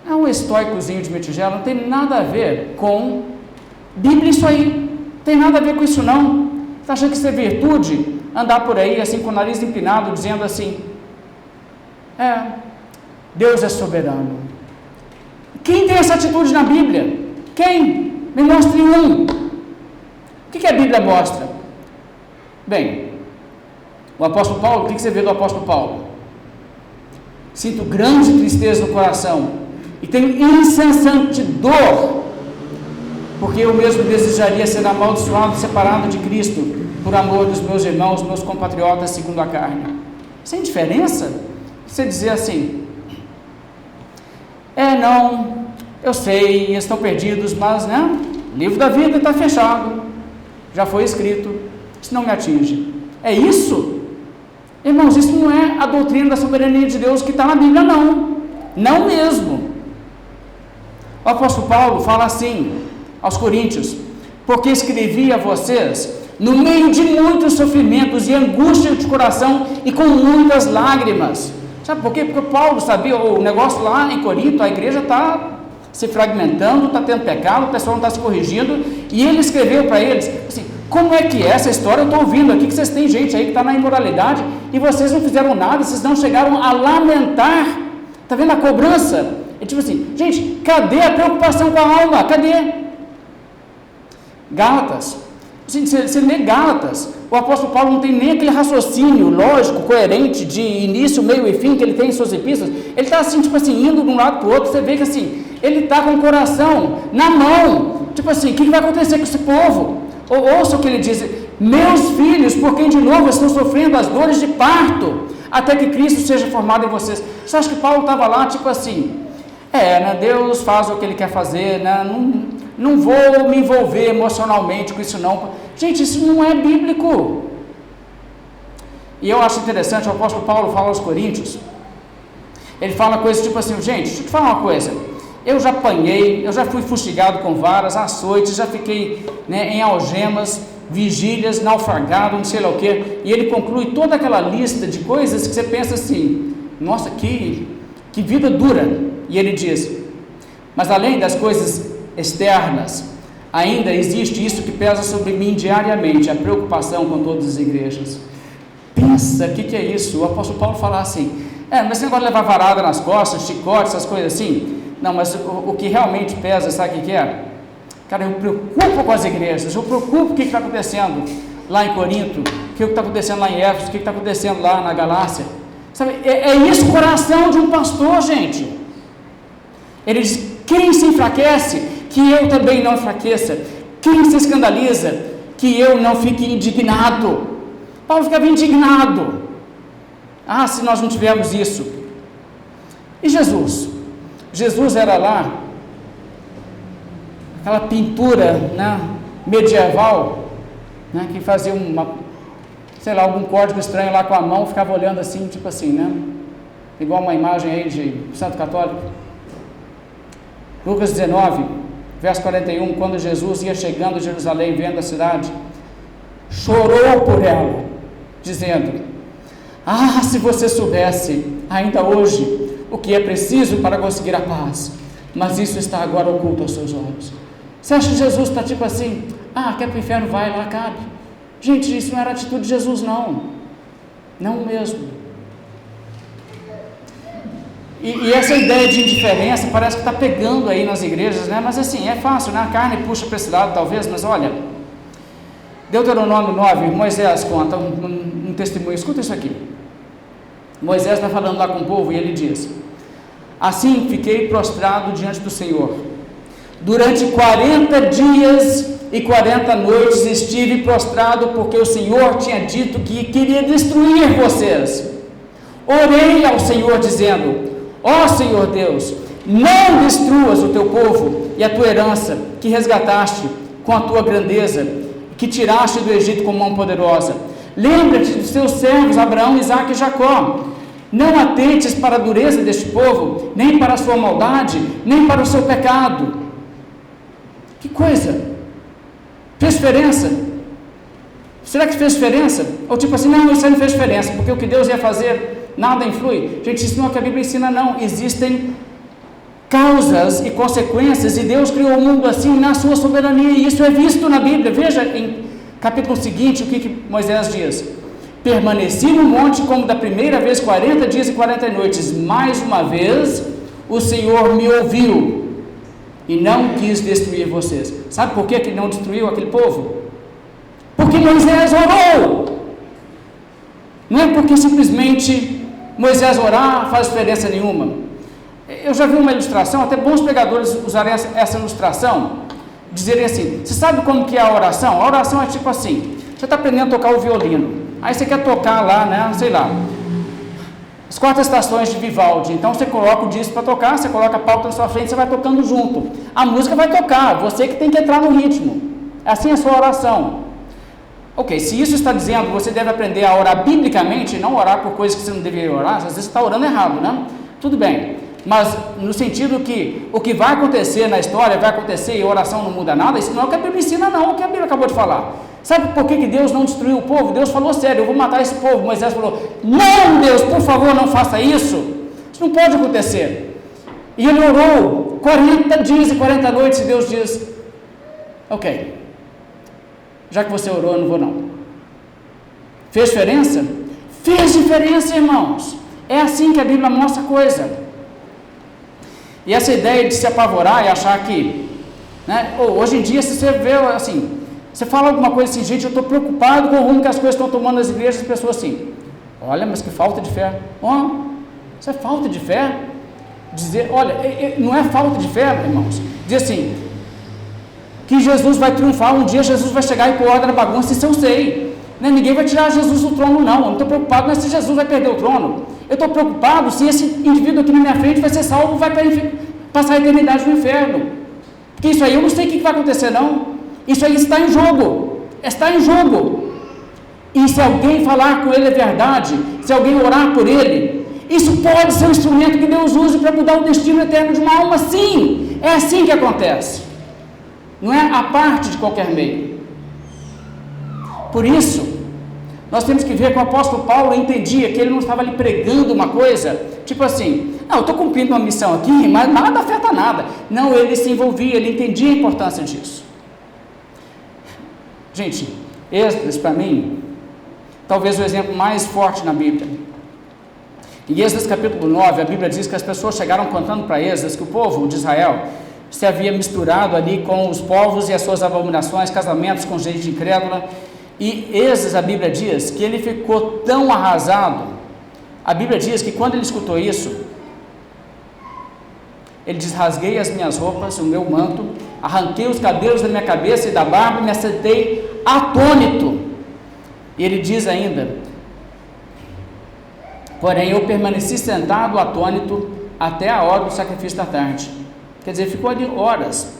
[SPEAKER 1] É um estoicozinho de metigela, não tem nada a ver com Bíblia isso aí, não tem nada a ver com isso não. Você está achando que isso é virtude? Andar por aí assim com o nariz empinado, dizendo assim, Deus é soberano. Quem tem essa atitude na Bíblia? Quem? Me mostre um. O que a Bíblia mostra? Bem, o apóstolo Paulo, o que você vê do apóstolo Paulo? Sinto grande tristeza no coração e tenho incessante dor, porque eu mesmo desejaria ser amaldiçoado, separado de Cristo, por amor dos meus irmãos, meus compatriotas segundo a carne. Sem diferença? Você dizer assim, não, eu sei, eles estão perdidos, mas, né, o livro da vida está fechado, já foi escrito, isso não me atinge. É isso? Irmãos, isso não é a doutrina da soberania de Deus que está na Bíblia, não. Não mesmo. O apóstolo Paulo fala assim aos coríntios, porque escrevi a vocês no meio de muitos sofrimentos e angústia de coração e com muitas lágrimas. Sabe por quê? Porque Paulo sabia, o negócio lá em Corinto, a igreja está se fragmentando, está tendo pecado, o pessoal não está se corrigindo, e ele escreveu para eles, assim, como é que é essa história? Eu estou ouvindo aqui que vocês têm gente aí que está na imoralidade, e vocês não fizeram nada, vocês não chegaram a lamentar, está vendo a cobrança? É tipo assim, gente, cadê a preocupação com a alma? Cadê? Gálatas, assim, você lê Gálatas, o apóstolo Paulo não tem nem aquele raciocínio lógico, coerente, de início, meio e fim que ele tem em suas epístolas. Ele está assim, tipo assim, indo de um lado para o outro. Você vê que assim, ele está com o coração na mão, tipo assim, o que vai acontecer com esse povo? Ouça o que ele diz: meus filhos, por quem de novo estão sofrendo as dores de parto, até que Cristo seja formado em vocês. Você acha que Paulo estava lá, tipo assim, né, Deus faz o que ele quer fazer, né, não vou me envolver emocionalmente com isso não. Gente, isso não é bíblico. E eu acho interessante, o apóstolo Paulo fala aos Coríntios, ele fala coisas tipo assim: gente, deixa eu te falar uma coisa, eu já apanhei, eu já fui fustigado com varas, açoites, já fiquei, né, em algemas, vigílias, naufragado, não sei lá o que. E ele conclui toda aquela lista de coisas que você pensa assim: nossa, que vida dura. E ele diz: mas além das coisas externas, ainda existe isso que pesa sobre mim diariamente, a preocupação com todas as igrejas. Pensa, o que é isso? O apóstolo Paulo fala assim: mas esse negócio de levar varada nas costas, chicote, essas coisas assim. Não, mas o que realmente pesa, sabe o que é? Cara, eu me preocupo com as igrejas, eu me preocupo com o que está acontecendo lá em Corinto, o que está acontecendo lá em Éfeso, o que está acontecendo lá na Galácia. Sabe, é isso o coração de um pastor, gente. Ele diz: quem se enfraquece, que eu também não enfraqueça. Quem se escandaliza, que eu não fique indignado. Paulo ficava indignado. Se nós não tivermos isso. E Jesus? Jesus era lá, aquela pintura, né, medieval, né, que fazia algum código estranho lá com a mão, ficava olhando assim, tipo assim, né, igual uma imagem aí de Santo Católico. Lucas 19, verso 41, quando Jesus ia chegando a Jerusalém, vendo a cidade, chorou por ela, dizendo: se você soubesse, ainda hoje, o que é preciso para conseguir a paz, mas isso está agora oculto aos seus olhos. Você acha que Jesus está tipo assim: quer para o inferno, vai, lá cabe. Gente, isso não era a atitude de Jesus, não mesmo. E essa ideia de indiferença parece que está pegando aí nas igrejas, né? Mas assim, é fácil, né? A carne puxa para esse lado talvez, mas olha, Deuteronômio 9, Moisés conta um testemunho, escuta isso aqui. Moisés está falando lá com o povo e ele diz: assim fiquei prostrado diante do Senhor, durante 40 dias e 40 noites estive prostrado, porque o Senhor tinha dito que queria destruir vocês. Orei ao Senhor dizendo: ó Senhor Deus, não destruas o teu povo e a tua herança, que resgataste com a tua grandeza, que tiraste do Egito com mão poderosa. Lembra-te dos teus servos Abraão, Isaque e Jacó. Não atentes para a dureza deste povo, nem para a sua maldade, nem para o seu pecado. Que coisa! Fez diferença? Será que fez diferença? Ou tipo assim, não, isso aí não fez diferença, porque o que Deus ia fazer, nada influi. Gente, isso não é o que a Bíblia ensina, não. Existem causas e consequências, e Deus criou o mundo assim na sua soberania, e isso é visto na Bíblia. Veja em capítulo seguinte o que Moisés diz: permaneci no monte como da primeira vez 40 dias e 40 noites, mais uma vez o Senhor me ouviu e não quis destruir vocês. Sabe por que ele não destruiu aquele povo? Porque Moisés orou. Não é porque simplesmente Moisés orar faz diferença nenhuma. Eu já vi uma ilustração, até bons pregadores usarem essa ilustração, dizerem assim: você sabe como que é a oração? A oração é tipo assim: você está aprendendo a tocar o violino, aí você quer tocar lá, né, sei lá, as 4 estações de Vivaldi. Então você coloca o disco para tocar, você coloca a pauta na sua frente, você vai tocando junto, a música vai tocar, você que tem que entrar no ritmo. Assim é a sua oração. Ok, se isso está dizendo que você deve aprender a orar biblicamente, não orar por coisas que você não deveria orar, às vezes você está orando errado, né? Tudo bem, mas no sentido que o que vai acontecer na história vai acontecer e a oração não muda nada, isso não é o que a Bíblia ensina, não, o que a Bíblia acabou de falar. Sabe por que Deus não destruiu o povo? Deus falou sério: eu vou matar esse povo. Moisés falou: não, Deus, por favor, não faça isso. Isso não pode acontecer. E ele orou 40 dias e 40 noites, e Deus diz: ok, já que você orou, eu não vou não. Fez diferença? Fez diferença, irmãos. É assim que a Bíblia mostra a coisa. E essa ideia de se apavorar e achar que, né, hoje em dia, se você vê assim, Você fala alguma coisa assim, gente, eu estou preocupado com o rumo que as coisas estão tomando nas igrejas, as pessoas assim, olha, mas que falta de fé. Isso é falta de fé? Dizer, olha, não é falta de fé, irmãos, dizer assim, que Jesus vai triunfar, um dia Jesus vai chegar e pôr ordem na bagunça, isso eu sei, né? Ninguém vai tirar Jesus do trono não, eu não estou preocupado, não é se Jesus vai perder o trono, eu estou preocupado se esse indivíduo aqui na minha frente vai ser salvo, vai passar a eternidade no inferno, porque isso aí eu não sei o que vai acontecer não, isso aí está em jogo, e se alguém falar com ele a verdade, se alguém orar por ele, isso pode ser um instrumento que Deus use para mudar o destino eterno de uma alma, sim, é assim que acontece, não é a parte de qualquer meio. Por isso, nós temos que ver que o apóstolo Paulo entendia que ele não estava ali pregando uma coisa, tipo assim, não, eu estou cumprindo uma missão aqui, mas nada afeta nada. Não, ele se envolvia, ele entendia a importância disso. Gente, Esdras, para mim, talvez o exemplo mais forte na Bíblia. Em Esdras capítulo 9, a Bíblia diz que as pessoas chegaram contando para Esdras que o povo de Israel se havia misturado ali com os povos e as suas abominações, casamentos com gente incrédula, e Esdras, a Bíblia diz que ele ficou tão arrasado, a Bíblia diz que quando ele escutou isso, ele diz, rasguei as minhas roupas, o meu manto, arranquei os cabelos da minha cabeça e da barba e me assentei atônito, e ele diz ainda, porém eu permaneci sentado atônito até a hora do sacrifício da tarde, quer dizer, ficou ali horas,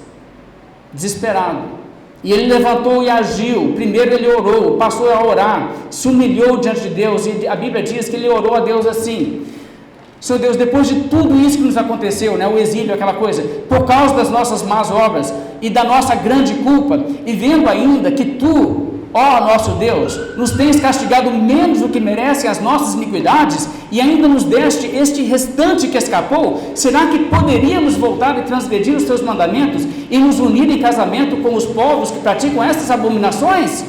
[SPEAKER 1] desesperado, e ele levantou e agiu. Primeiro ele orou, passou a orar, se humilhou diante de Deus, e a Bíblia diz que ele orou a Deus assim, Senhor Deus, depois de tudo isso que nos aconteceu, né, o exílio, aquela coisa, por causa das nossas más obras e da nossa grande culpa, e vendo ainda que Tu, ó nosso Deus, nos tens castigado menos do que merecem as nossas iniquidades, e ainda nos deste este restante que escapou, será que poderíamos voltar e transgredir os Teus mandamentos e nos unir em casamento com os povos que praticam estas abominações?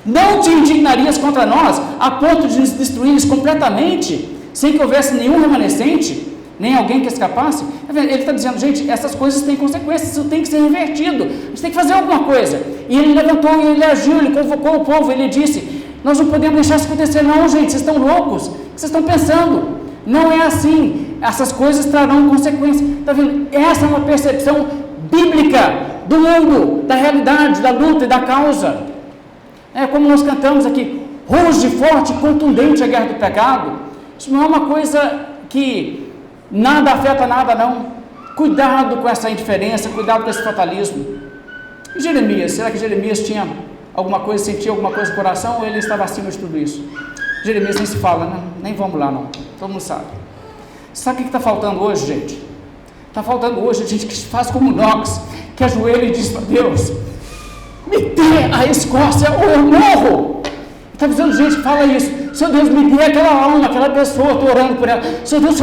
[SPEAKER 1] Não te indignarias contra nós, a ponto de nos destruires completamente, sem que houvesse nenhum remanescente, nem alguém que escapasse? Ele está dizendo, gente, essas coisas têm consequências, isso tem que ser revertido, a gente tem que fazer alguma coisa. E ele levantou, e ele agiu, ele convocou o povo, ele disse, nós não podemos deixar isso acontecer não, gente, vocês estão loucos, o que vocês estão pensando? Não é assim, essas coisas trarão consequências. Está vendo? Essa é uma percepção bíblica do mundo, da realidade, da luta e da causa. É como nós cantamos aqui, ruge forte e contundente a guerra do pecado. Isso não é uma coisa que nada afeta nada não. Cuidado com essa indiferença, cuidado com esse fatalismo. E Jeremias, será que Jeremias tinha alguma coisa, sentia alguma coisa no coração, ou ele estava acima de tudo isso? Jeremias nem se fala, né? Nem vamos lá não, todo mundo sabe. Sabe o que está faltando hoje, gente? Está faltando hoje a gente que faz como Knox, que ajoelha e diz para Deus, me dê a Escócia ou eu morro. Está dizendo, gente, fala isso, Senhor Deus, me dê aquela alma, aquela pessoa, estou orando por ela, Senhor Deus,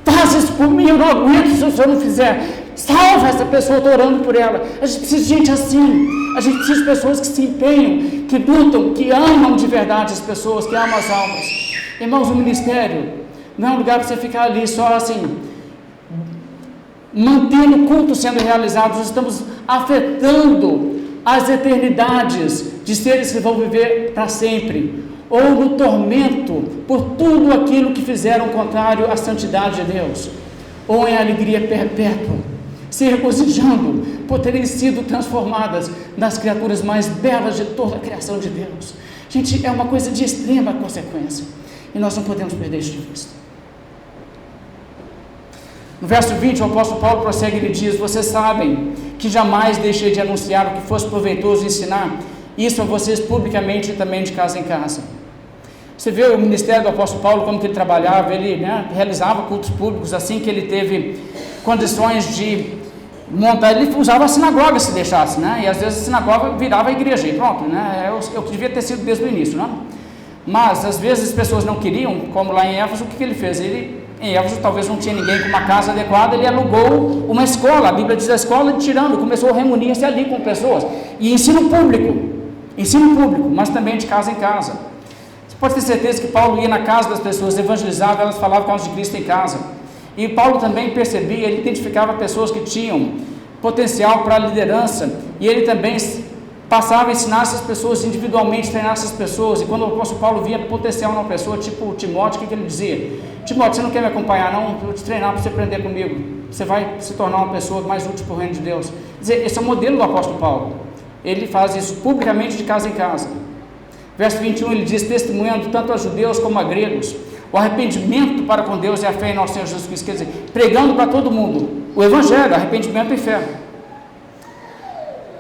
[SPEAKER 1] faz isso por mim, eu não aguento se o Senhor não fizer, salva essa pessoa, estou orando por ela. A gente precisa de gente assim, a gente precisa de pessoas que se empenham, que lutam, que amam de verdade as pessoas, que amam as almas. Irmãos, o ministério não é um lugar para você ficar ali só assim, mantendo o culto sendo realizado. Nós estamos afetando as eternidades de seres que vão viver para sempre, ou no tormento por tudo aquilo que fizeram contrário à santidade de Deus, ou em alegria perpétua, se regozijando por terem sido transformadas nas criaturas mais belas de toda a criação de Deus. Gente, é uma coisa de extrema consequência, e nós não podemos perder isso de vista. No verso 20, o apóstolo Paulo prossegue e ele diz, vocês sabem que jamais deixei de anunciar o que fosse proveitoso ensinar isso a vocês publicamente e também de casa em casa. Você vê o ministério do apóstolo Paulo, como que ele trabalhava, ele realizava cultos públicos, assim que ele teve condições de montar, ele usava a sinagoga se deixasse, né? E às vezes a sinagoga virava a igreja, e pronto, né? Eu devia ter sido desde o início, né? Mas às vezes as pessoas não queriam, como lá em Éfeso, o que ele fez? Ele, em Éfeso talvez não tinha ninguém com uma casa adequada, ele alugou uma escola, a Bíblia diz a escola de tirando, começou a reunir-se ali com pessoas, e ensino público, mas também de casa em casa. Você pode ter certeza que Paulo ia na casa das pessoas, evangelizava, elas falavam com elas de Cristo em casa. E Paulo também percebia, ele identificava pessoas que tinham potencial para a liderança, e ele também passava a ensinar essas pessoas individualmente, treinar essas pessoas, e quando o apóstolo Paulo via potencial numa pessoa, tipo Timóteo, o que ele dizia? Timóteo, você não quer me acompanhar não? Eu vou te treinar para você aprender comigo, você vai se tornar uma pessoa mais útil para o reino de Deus. Quer dizer, esse é o modelo do apóstolo Paulo, ele faz isso publicamente de casa em casa. Verso 21, ele diz, testemunhando tanto a judeus como a gregos, o arrependimento para com Deus e a fé em nosso Senhor Jesus Cristo, quer dizer, pregando para todo mundo o evangelho, arrependimento e fé.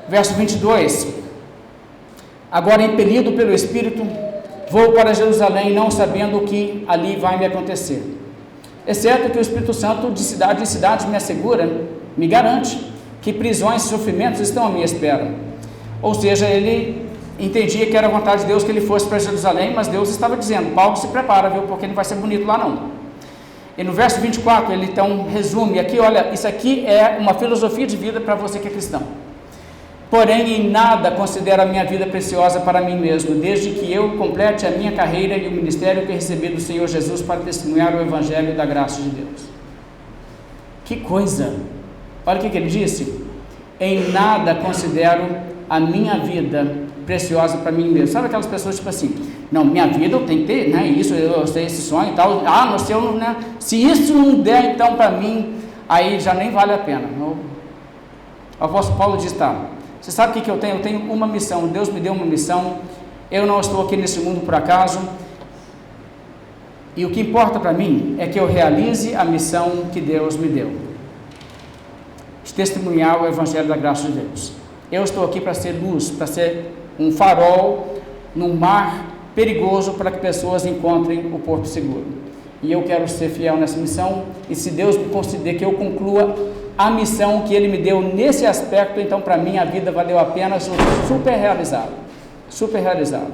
[SPEAKER 1] Verso 22, agora impelido pelo Espírito, vou para Jerusalém, não sabendo o que ali vai me acontecer. É certo que o Espírito Santo de cidade em cidade me assegura, me garante, que prisões e sofrimentos estão à minha espera. Ou seja, ele entendia que era a vontade de Deus que ele fosse para Jerusalém, mas Deus estava dizendo, Paulo, se prepara, viu, porque não vai ser bonito lá não. E no verso 24, ele então resume aqui, olha, isso aqui é uma filosofia de vida para você que é cristão. Porém, em nada considero a minha vida preciosa para mim mesmo, desde que eu complete a minha carreira e o ministério que recebi do Senhor Jesus para testemunhar o Evangelho da graça de Deus. Que coisa! Olha o que ele disse. Em nada considero a minha vida preciosa para mim mesmo. Sabe aquelas pessoas tipo assim, não, minha vida eu tenho que ter, né, isso, eu tenho esse sonho e tal, mas se, né, se isso não der então para mim, aí já nem vale a pena. O apóstolo Paulo diz, tá, você sabe o que eu tenho? Eu tenho uma missão, Deus me deu uma missão, eu não estou aqui nesse mundo por acaso, e o que importa para mim é que eu realize a missão que Deus me deu, de testemunhar o Evangelho da graça de Deus. Eu estou aqui para ser luz, para ser um farol num mar perigoso para que pessoas encontrem o porto seguro. E eu quero ser fiel nessa missão, e se Deus me conceder que eu conclua a missão que Ele me deu nesse aspecto, então para mim a vida valeu a pena, sou super realizado, super realizado.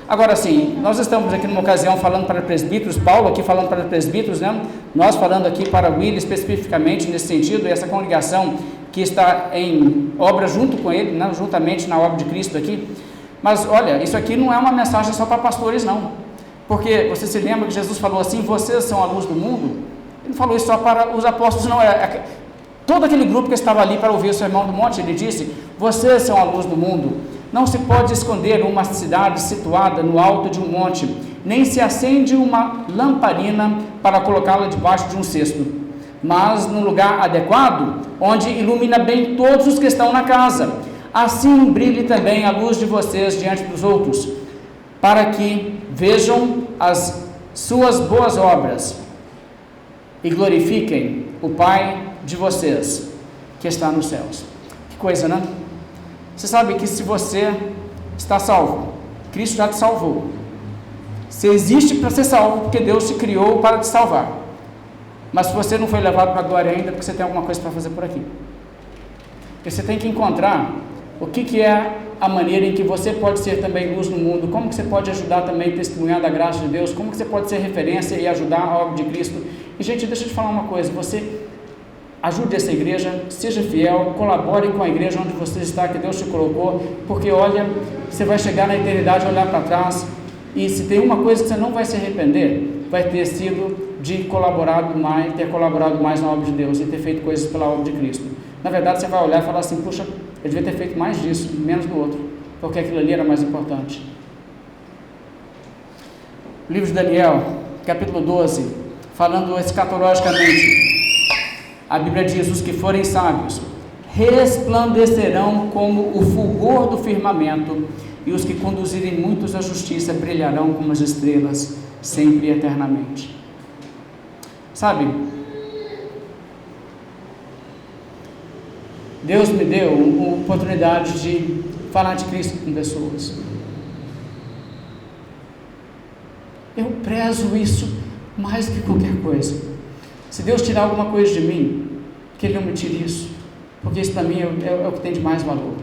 [SPEAKER 1] Agora sim, nós estamos aqui numa ocasião falando para presbíteros, Paulo aqui falando para presbíteros, né? Nós falando aqui para Willy especificamente nesse sentido, e essa congregação que está em obra junto com ele, né? Juntamente na obra de Cristo aqui. Mas olha, isso aqui não é uma mensagem só para pastores não, porque você se lembra que Jesus falou assim, vocês são a luz do mundo? Ele falou isso só para os apóstolos, não é... Todo aquele grupo que estava ali para ouvir o sermão do monte, ele disse, vocês são a luz do mundo, não se pode esconder uma cidade situada no alto de um monte, nem se acende uma lamparina para colocá-la debaixo de um cesto, mas num lugar adequado, onde ilumina bem todos os que estão na casa. Assim brilhe também a luz de vocês diante dos outros, para que vejam as suas boas obras e glorifiquem o Pai de vocês que está nos céus. Que coisa, né? Você sabe que se você está salvo, Cristo já te salvou. Você existe para ser salvo, porque Deus te criou para te salvar. Mas se você não foi levado para a glória ainda, porque você tem alguma coisa para fazer por aqui. E você tem que encontrar o que é a maneira em que você pode ser também luz no mundo, como que você pode ajudar também a testemunhar da graça de Deus, como que você pode ser referência e ajudar a obra de Cristo. E gente, deixa eu te falar uma coisa, você ajude essa igreja, seja fiel, colabore com a igreja onde você está, que Deus te colocou, porque olha, você vai chegar na eternidade, olhar para trás, e se tem uma coisa que você não vai se arrepender, vai ter sido de ter colaborado mais na obra de Deus, e ter feito coisas pela obra de Cristo. Na verdade, você vai olhar e falar assim, puxa, eu devia ter feito mais disso, menos do outro, porque aquilo ali era mais importante. O livro de Daniel, capítulo 12, falando escatologicamente, a Bíblia diz, os que forem sábios resplandecerão como o fulgor do firmamento, e os que conduzirem muitos à justiça brilharão como as estrelas, sempre e eternamente. Sabe, Deus me deu uma oportunidade de falar de Cristo com pessoas. Eu prezo isso mais do que qualquer coisa. Se Deus tirar alguma coisa de mim, que Ele não me tire isso, porque isso para mim é o que tem de mais valor.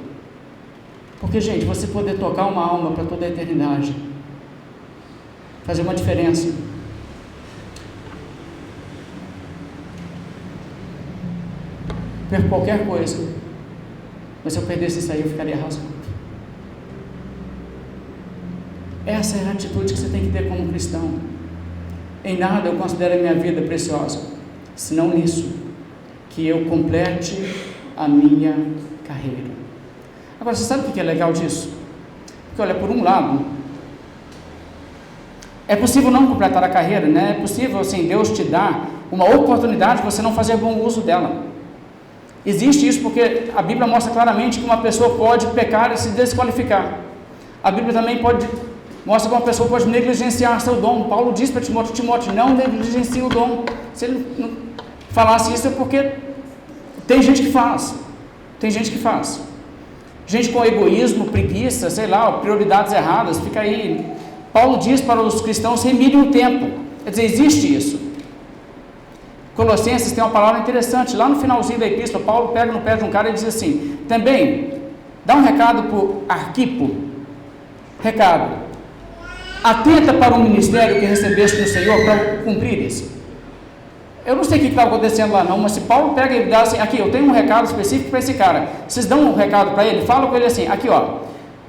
[SPEAKER 1] Porque, gente, você poder tocar uma alma para toda a eternidade, fazer uma diferença, perco qualquer coisa, mas se eu perdesse isso aí, eu ficaria arrasado. Essa é a atitude que você tem que ter como cristão. Em nada eu considero a minha vida preciosa, senão nisso, que eu complete a minha carreira. Agora, você sabe o que é legal disso? Porque, olha, por um lado, é possível não completar a carreira, né? É possível, assim, Deus te dar uma oportunidade de você não fazer bom uso dela. Existe isso porque a Bíblia mostra claramente que uma pessoa pode pecar e se desqualificar. A Bíblia também mostra que uma pessoa pode negligenciar seu dom. Paulo diz para Timóteo, não negligencie o dom. Se ele não falasse isso é porque tem gente que faz. Tem gente que faz. Gente com egoísmo, preguiça, sei lá, prioridades erradas, fica aí. Paulo diz para os cristãos, remirem o tempo. Quer dizer, existe isso. Colossenses tem uma palavra interessante, lá no finalzinho da epístola, Paulo pega no pé de um cara e diz assim, também, dá um recado para o Arquipo, recado, atenta para o ministério que recebeste do Senhor para cumprir isso. Eu não sei o que está acontecendo lá não, mas se Paulo pega e dá assim, aqui, eu tenho um recado específico para esse cara, vocês dão um recado para ele, fala com ele assim, aqui ó,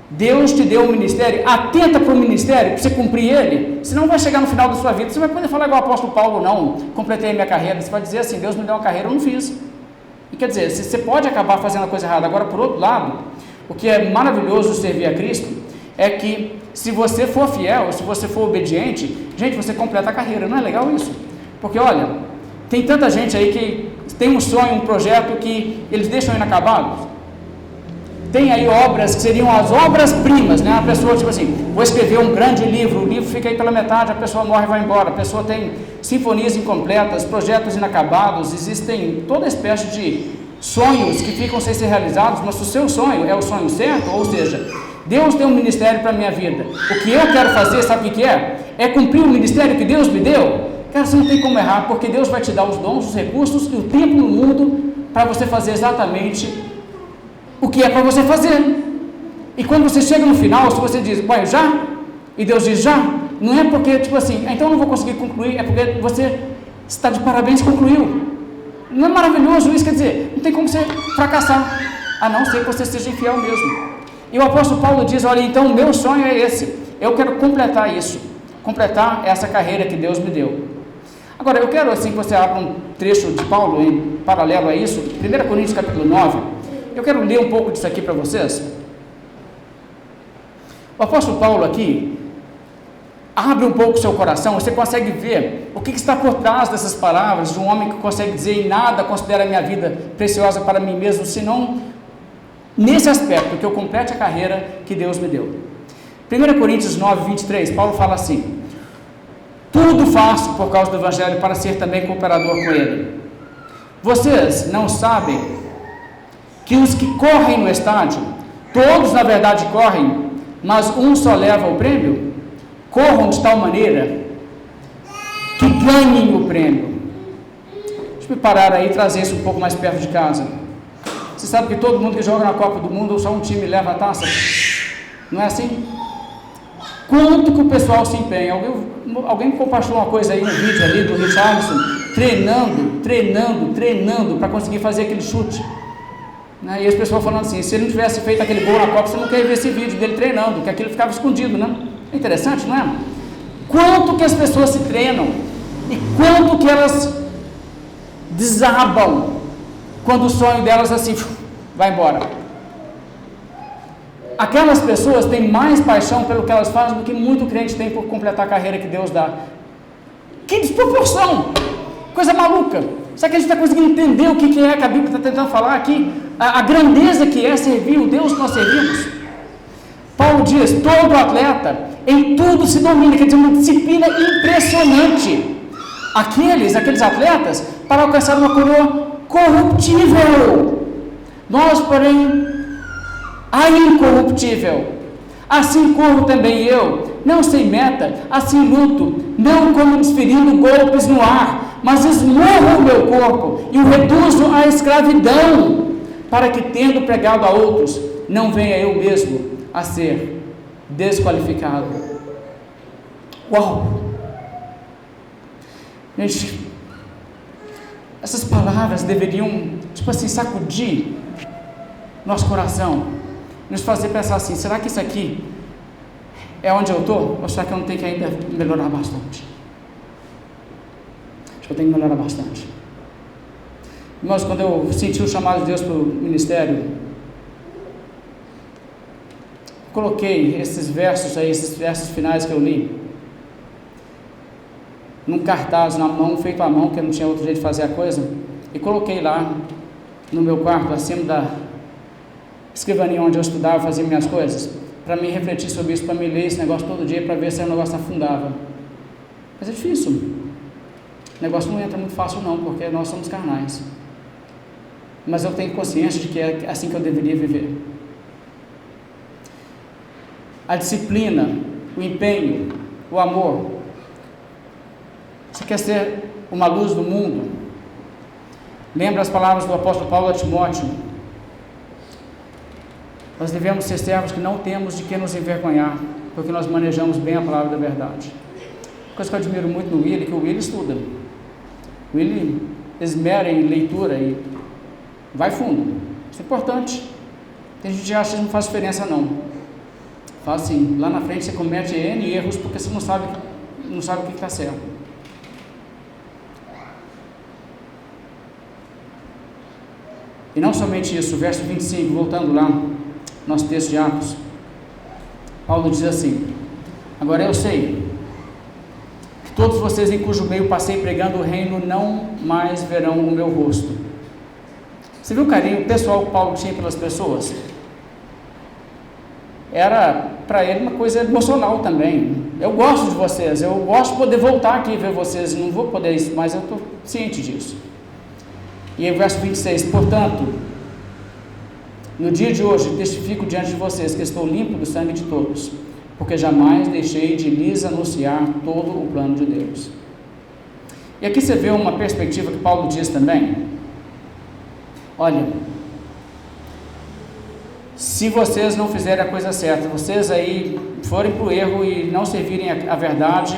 [SPEAKER 1] Deus te deu um ministério, atenta para o ministério, para você cumprir ele, senão vai chegar no final da sua vida, você vai poder falar igual o apóstolo Paulo, não, completei a minha carreira, você vai dizer assim, Deus me deu uma carreira, eu não fiz. E quer dizer, você pode acabar fazendo a coisa errada. Agora, por outro lado, o que é maravilhoso de servir a Cristo, é que se você for fiel, se você for obediente, gente, você completa a carreira, não é legal isso? Porque olha, tem tanta gente aí que tem um sonho, um projeto que eles deixam inacabados. Tem aí obras que seriam as obras-primas, né? A pessoa, tipo assim, vou escrever um grande livro, o livro fica aí pela metade, a pessoa morre e vai embora, a pessoa tem sinfonias incompletas, projetos inacabados, existem toda espécie de sonhos que ficam sem ser realizados, mas se o seu sonho é o sonho certo, ou seja, Deus tem um ministério para a minha vida, o que eu quero fazer, sabe o que é? É cumprir o ministério que Deus me deu. Cara, você não tem como errar, porque Deus vai te dar os dons, os recursos e o tempo no mundo para você fazer exatamente o que é para você fazer. E quando você chega no final, se você diz, pai, já? E Deus diz, já? Não é porque, tipo assim, então eu não vou conseguir concluir, é porque você está de parabéns, concluiu. Não é maravilhoso isso? Quer dizer, não tem como você fracassar, a não ser que você seja infiel mesmo. E o apóstolo Paulo diz, olha, então o meu sonho é esse, eu quero completar isso, completar essa carreira que Deus me deu. Agora, eu quero assim que você abra um trecho de Paulo em paralelo a isso, 1 Coríntios capítulo 9, eu quero ler um pouco disso aqui para vocês. O apóstolo Paulo aqui abre um pouco o seu coração, você consegue ver o que está por trás dessas palavras de um homem que consegue dizer, em nada considera a minha vida preciosa para mim mesmo, senão nesse aspecto, que eu complete a carreira que Deus me deu. 1 Coríntios 9, 23, Paulo fala assim, tudo faço por causa do Evangelho para ser também cooperador com ele. Vocês não sabem que os que correm no estádio, todos na verdade correm, mas um só leva o prêmio? Corram de tal maneira que ganhem o prêmio. Deixa eu parar aí e trazer isso um pouco mais perto de casa. Você sabe que todo mundo que joga na Copa do Mundo, só um time leva a taça? Não é assim? Quanto que o pessoal se empenha? Alguém compartilhou uma coisa aí no vídeo ali do Richarlison, treinando para conseguir fazer aquele chute. E as pessoas falando assim, se ele não tivesse feito aquele gol na Copa, você não quer ver esse vídeo dele treinando, que aquilo ficava escondido, né? É interessante, não é? Quanto que as pessoas se treinam e quanto que elas desabam quando o sonho delas assim, vai embora. Aquelas pessoas têm mais paixão pelo que elas fazem do que muito crente tem por completar a carreira que Deus dá. Que desproporção! Coisa maluca! Será que a gente está conseguindo entender o que é que a Bíblia está tentando falar aqui? A grandeza que é servir o Deus que nós servimos. Paulo diz, todo atleta em tudo se domina, quer dizer, uma disciplina impressionante. Aqueles atletas, para alcançar uma coroa corruptível. Nós, porém, a incorruptível. Assim corro também eu, não sem meta, assim luto, não como desferindo golpes no ar, mas esmurro o meu corpo e o reduzo à escravidão, para que, tendo pregado a outros, não venha eu mesmo a ser desqualificado. Uau! Gente, essas palavras deveriam, tipo assim, sacudir nosso coração, nos fazer pensar assim, será que isso aqui é onde eu estou? Ou será que eu não tenho que ainda melhorar bastante? Acho que eu tenho que melhorar bastante. Irmãos, quando eu senti o chamado de Deus para o ministério, coloquei esses versos aí, esses versos finais que eu li, num cartaz na mão, feito à mão, que eu não tinha outro jeito de fazer a coisa, e coloquei lá no meu quarto, acima da escrivaninha onde eu estudava, fazia minhas coisas, para mim refletir sobre isso, para me ler esse negócio todo dia, para ver se o negócio afundava. Mas é difícil. O negócio não entra muito fácil não, porque nós somos carnais. Mas eu tenho consciência de que é assim que eu deveria viver. A disciplina, o empenho, o amor. Você quer ser uma luz do mundo? Lembra as palavras do apóstolo Paulo a Timóteo? Nós devemos ser servos que não temos de que nos envergonhar, porque nós manejamos bem a palavra da verdade. Coisa que eu admiro muito no Willi, que o Willi estuda. O Willi esmera em leitura e vai fundo. Isso é importante. Tem gente que acha que não faz diferença não. Fala assim, lá na frente você comete N erros porque você não sabe o que está certo. E não somente isso, o verso 25, voltando lá, nosso texto de Atos, Paulo diz assim: agora eu sei que todos vocês em cujo meio passei pregando o reino não mais verão o meu rosto. Você viu o carinho pessoal que Paulo tinha pelas pessoas? Era para ele uma coisa emocional também. Eu gosto de vocês, eu gosto de poder voltar aqui e ver vocês, não vou poder isso, mas eu estou ciente disso. E aí o verso 26, portanto, no dia de hoje testifico diante de vocês que estou limpo do sangue de todos, porque jamais deixei de lhes anunciar todo o plano de Deus. E aqui você vê uma perspectiva que Paulo diz também. Olha, se vocês não fizerem a coisa certa, vocês aí forem para o erro e não servirem a verdade,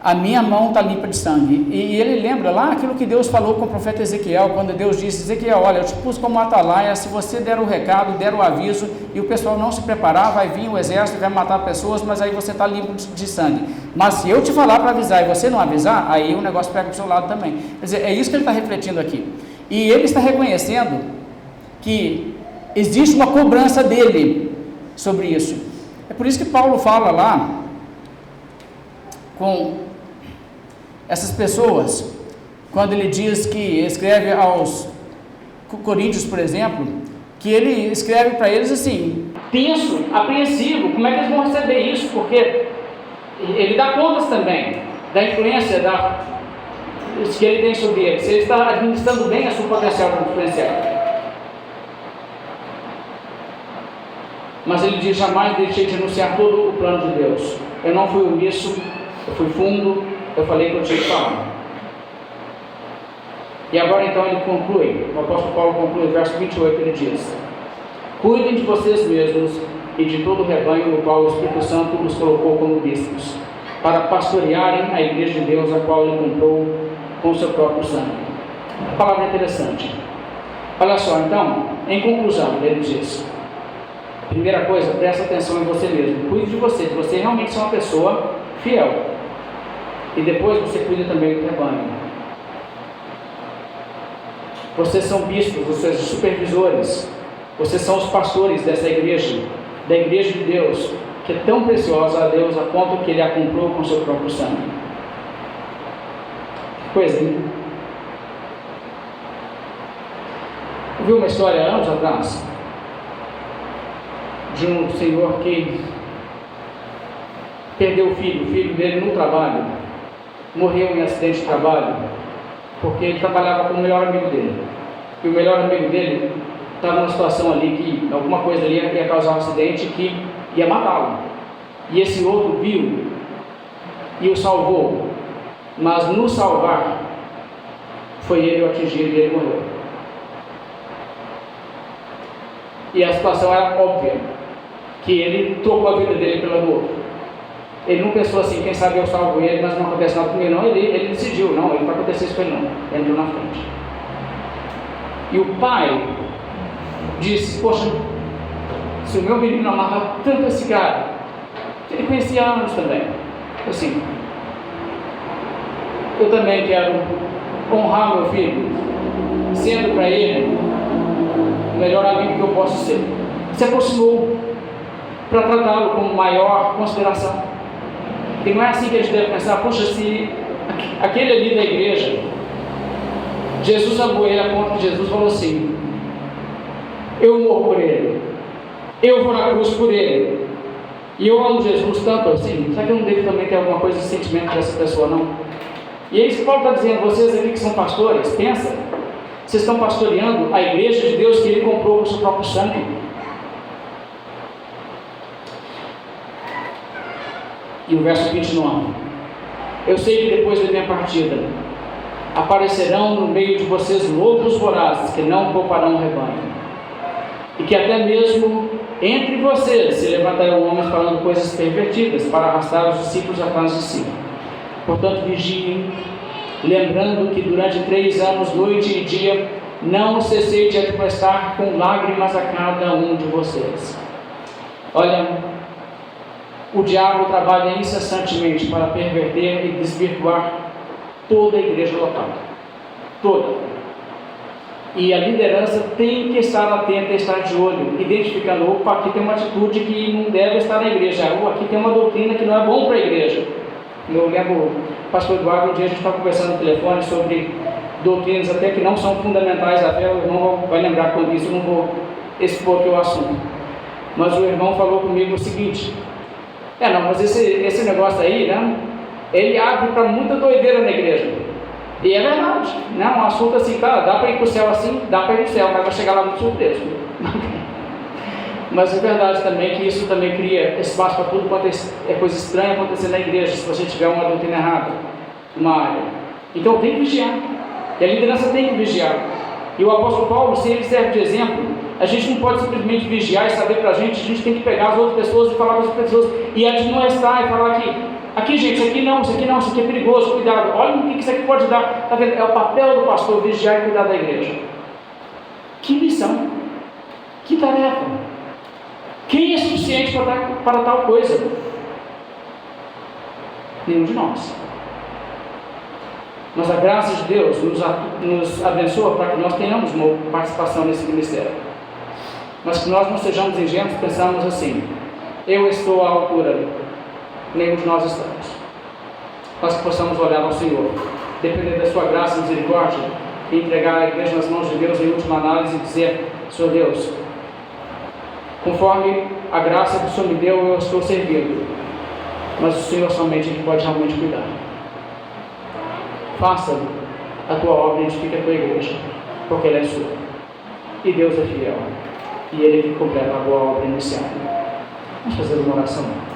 [SPEAKER 1] a minha mão está limpa de sangue. E ele lembra lá aquilo que Deus falou com o profeta Ezequiel, quando Deus disse: Ezequiel, olha, eu te pus como atalaia, se você der o recado, der o aviso, e o pessoal não se preparar, vai vir o exército, vai matar pessoas, mas aí você está limpo de sangue. Mas se eu te falar para avisar e você não avisar, aí o negócio pega do seu lado também. Quer dizer, é isso que ele está refletindo aqui. E ele está reconhecendo que existe uma cobrança dele sobre isso. É por isso que Paulo fala lá com essas pessoas, quando ele diz que escreve aos Coríntios, por exemplo, que ele escreve para eles assim, tenso, apreensivo, como é que eles vão receber isso? Porque ele dá contas também da influência que ele tem sobre eles, se ele está administrando bem a sua potencial de influenciar. Mas ele diz: jamais deixei de anunciar todo o plano de Deus. Eu não fui omisso, eu fui fundo, eu falei que eu tinha que falar. E agora então ele conclui, o apóstolo Paulo conclui, verso 28, ele diz: cuidem de vocês mesmos e de todo o rebanho no qual o Espírito Santo os colocou como bispos, para pastorearem a igreja de Deus, a qual ele comprou com o seu próprio sangue. A palavra é interessante. Olha só, então, em conclusão, ele diz: primeira coisa, presta atenção em você mesmo, cuide de você realmente é uma pessoa fiel. E depois você cuida também do rebanho. Vocês são bispos, vocês são supervisores, vocês são os pastores dessa igreja, da igreja de Deus, que é tão preciosa a Deus a ponto que ele a comprou com o seu próprio sangue. Que coisa, hein? Eu vi uma história anos atrás de um senhor que perdeu o filho dele no trabalho, morreu em acidente de trabalho, porque ele trabalhava com o melhor amigo dele, e o melhor amigo dele estava numa situação ali que alguma coisa ali ia causar um acidente que ia matá-lo, e esse outro viu e o salvou, mas no salvar foi ele o atingido e ele morreu. E a situação era óbvia, que ele trocou a vida dele pela do outro. Ele não pensou assim, quem sabe eu salvo ele, mas não acontece nada comigo, não. Ele decidiu, não, ele não vai acontecer isso com ele não. Ele entrou na frente. E o pai disse: poxa, se o meu menino amava tanto esse cara, ele conhecia há anos também, assim, eu também quero honrar meu filho, sendo para ele o melhor amigo que eu posso ser. Se aproximou, para tratá-lo com maior consideração. E não é assim que a gente deve pensar: puxa, se aquele ali da igreja, Jesus amou ele a ponto que Jesus falou assim: eu morro por ele, eu vou na cruz por ele, e eu amo Jesus tanto assim, será que eu não devo também ter alguma coisa de sentimento para essa pessoa, não? E é isso que Paulo está dizendo: vocês aqui que são pastores, pensa, vocês estão pastoreando a igreja de Deus que ele comprou com o seu próprio sangue. E o verso 29: eu sei que depois da minha partida aparecerão no meio de vocês lobos vorazes que não pouparão o rebanho, e que até mesmo entre vocês se levantarão homens falando coisas pervertidas para arrastar os discípulos atrás de si. Portanto, vigiem, lembrando que durante 3 anos, noite e dia, não cessei de admoestar com lágrimas a cada um de vocês. Olha, o diabo trabalha incessantemente para perverter e desvirtuar toda a igreja local. Toda. E a liderança tem que estar atenta e estar de olho, identificando: opa, aqui tem uma atitude que não deve estar na igreja, ou aqui tem uma doutrina que não é bom para a igreja. Eu lembro, o pastor Eduardo, um dia a gente estava conversando no telefone sobre doutrinas até que não são fundamentais da fé. O irmão vai lembrar quando isso, eu não vou expor aqui o assunto. Mas o irmão falou comigo o seguinte: não, mas esse negócio aí, né, ele abre para muita doideira na igreja. E é verdade, né? Um assunto assim, cara, dá para ir para o céu assim, dá para ir para o céu, mas vai chegar lá muito surpreso. Mas é verdade também que isso também cria espaço para tudo quanto é coisa estranha acontecer na igreja, se você tiver uma doutrina errada, uma área. Então tem que vigiar, e a liderança tem que vigiar. E o apóstolo Paulo, se ele serve de exemplo, a gente não pode simplesmente vigiar e saber para a gente tem que pegar as outras pessoas e falar com as outras pessoas, e admoestar e falar aqui gente, isso aqui não, isso aqui é perigoso, cuidado, olha o que isso aqui pode dar. Está vendo? É o papel do pastor vigiar e cuidar da igreja. Que missão, que tarefa. Quem é suficiente para tal coisa? Nenhum de nós. Mas a graça de Deus nos abençoa para que nós tenhamos uma participação nesse ministério. Mas que nós não sejamos ingênuos, pensamos assim: eu estou à altura. Nenhum de nós estamos. Mas que possamos olhar ao Senhor, depender da sua graça e misericórdia, e entregar a igreja nas mãos de Deus em última análise e dizer: Senhor Deus, conforme a graça que o Senhor me deu, eu estou servindo, mas o Senhor somente é que pode realmente cuidar. Faça a tua obra e edifique a tua igreja, porque ela é sua, e Deus é fiel, e Ele que completa a boa obra inicial. Vamos fazer uma oração.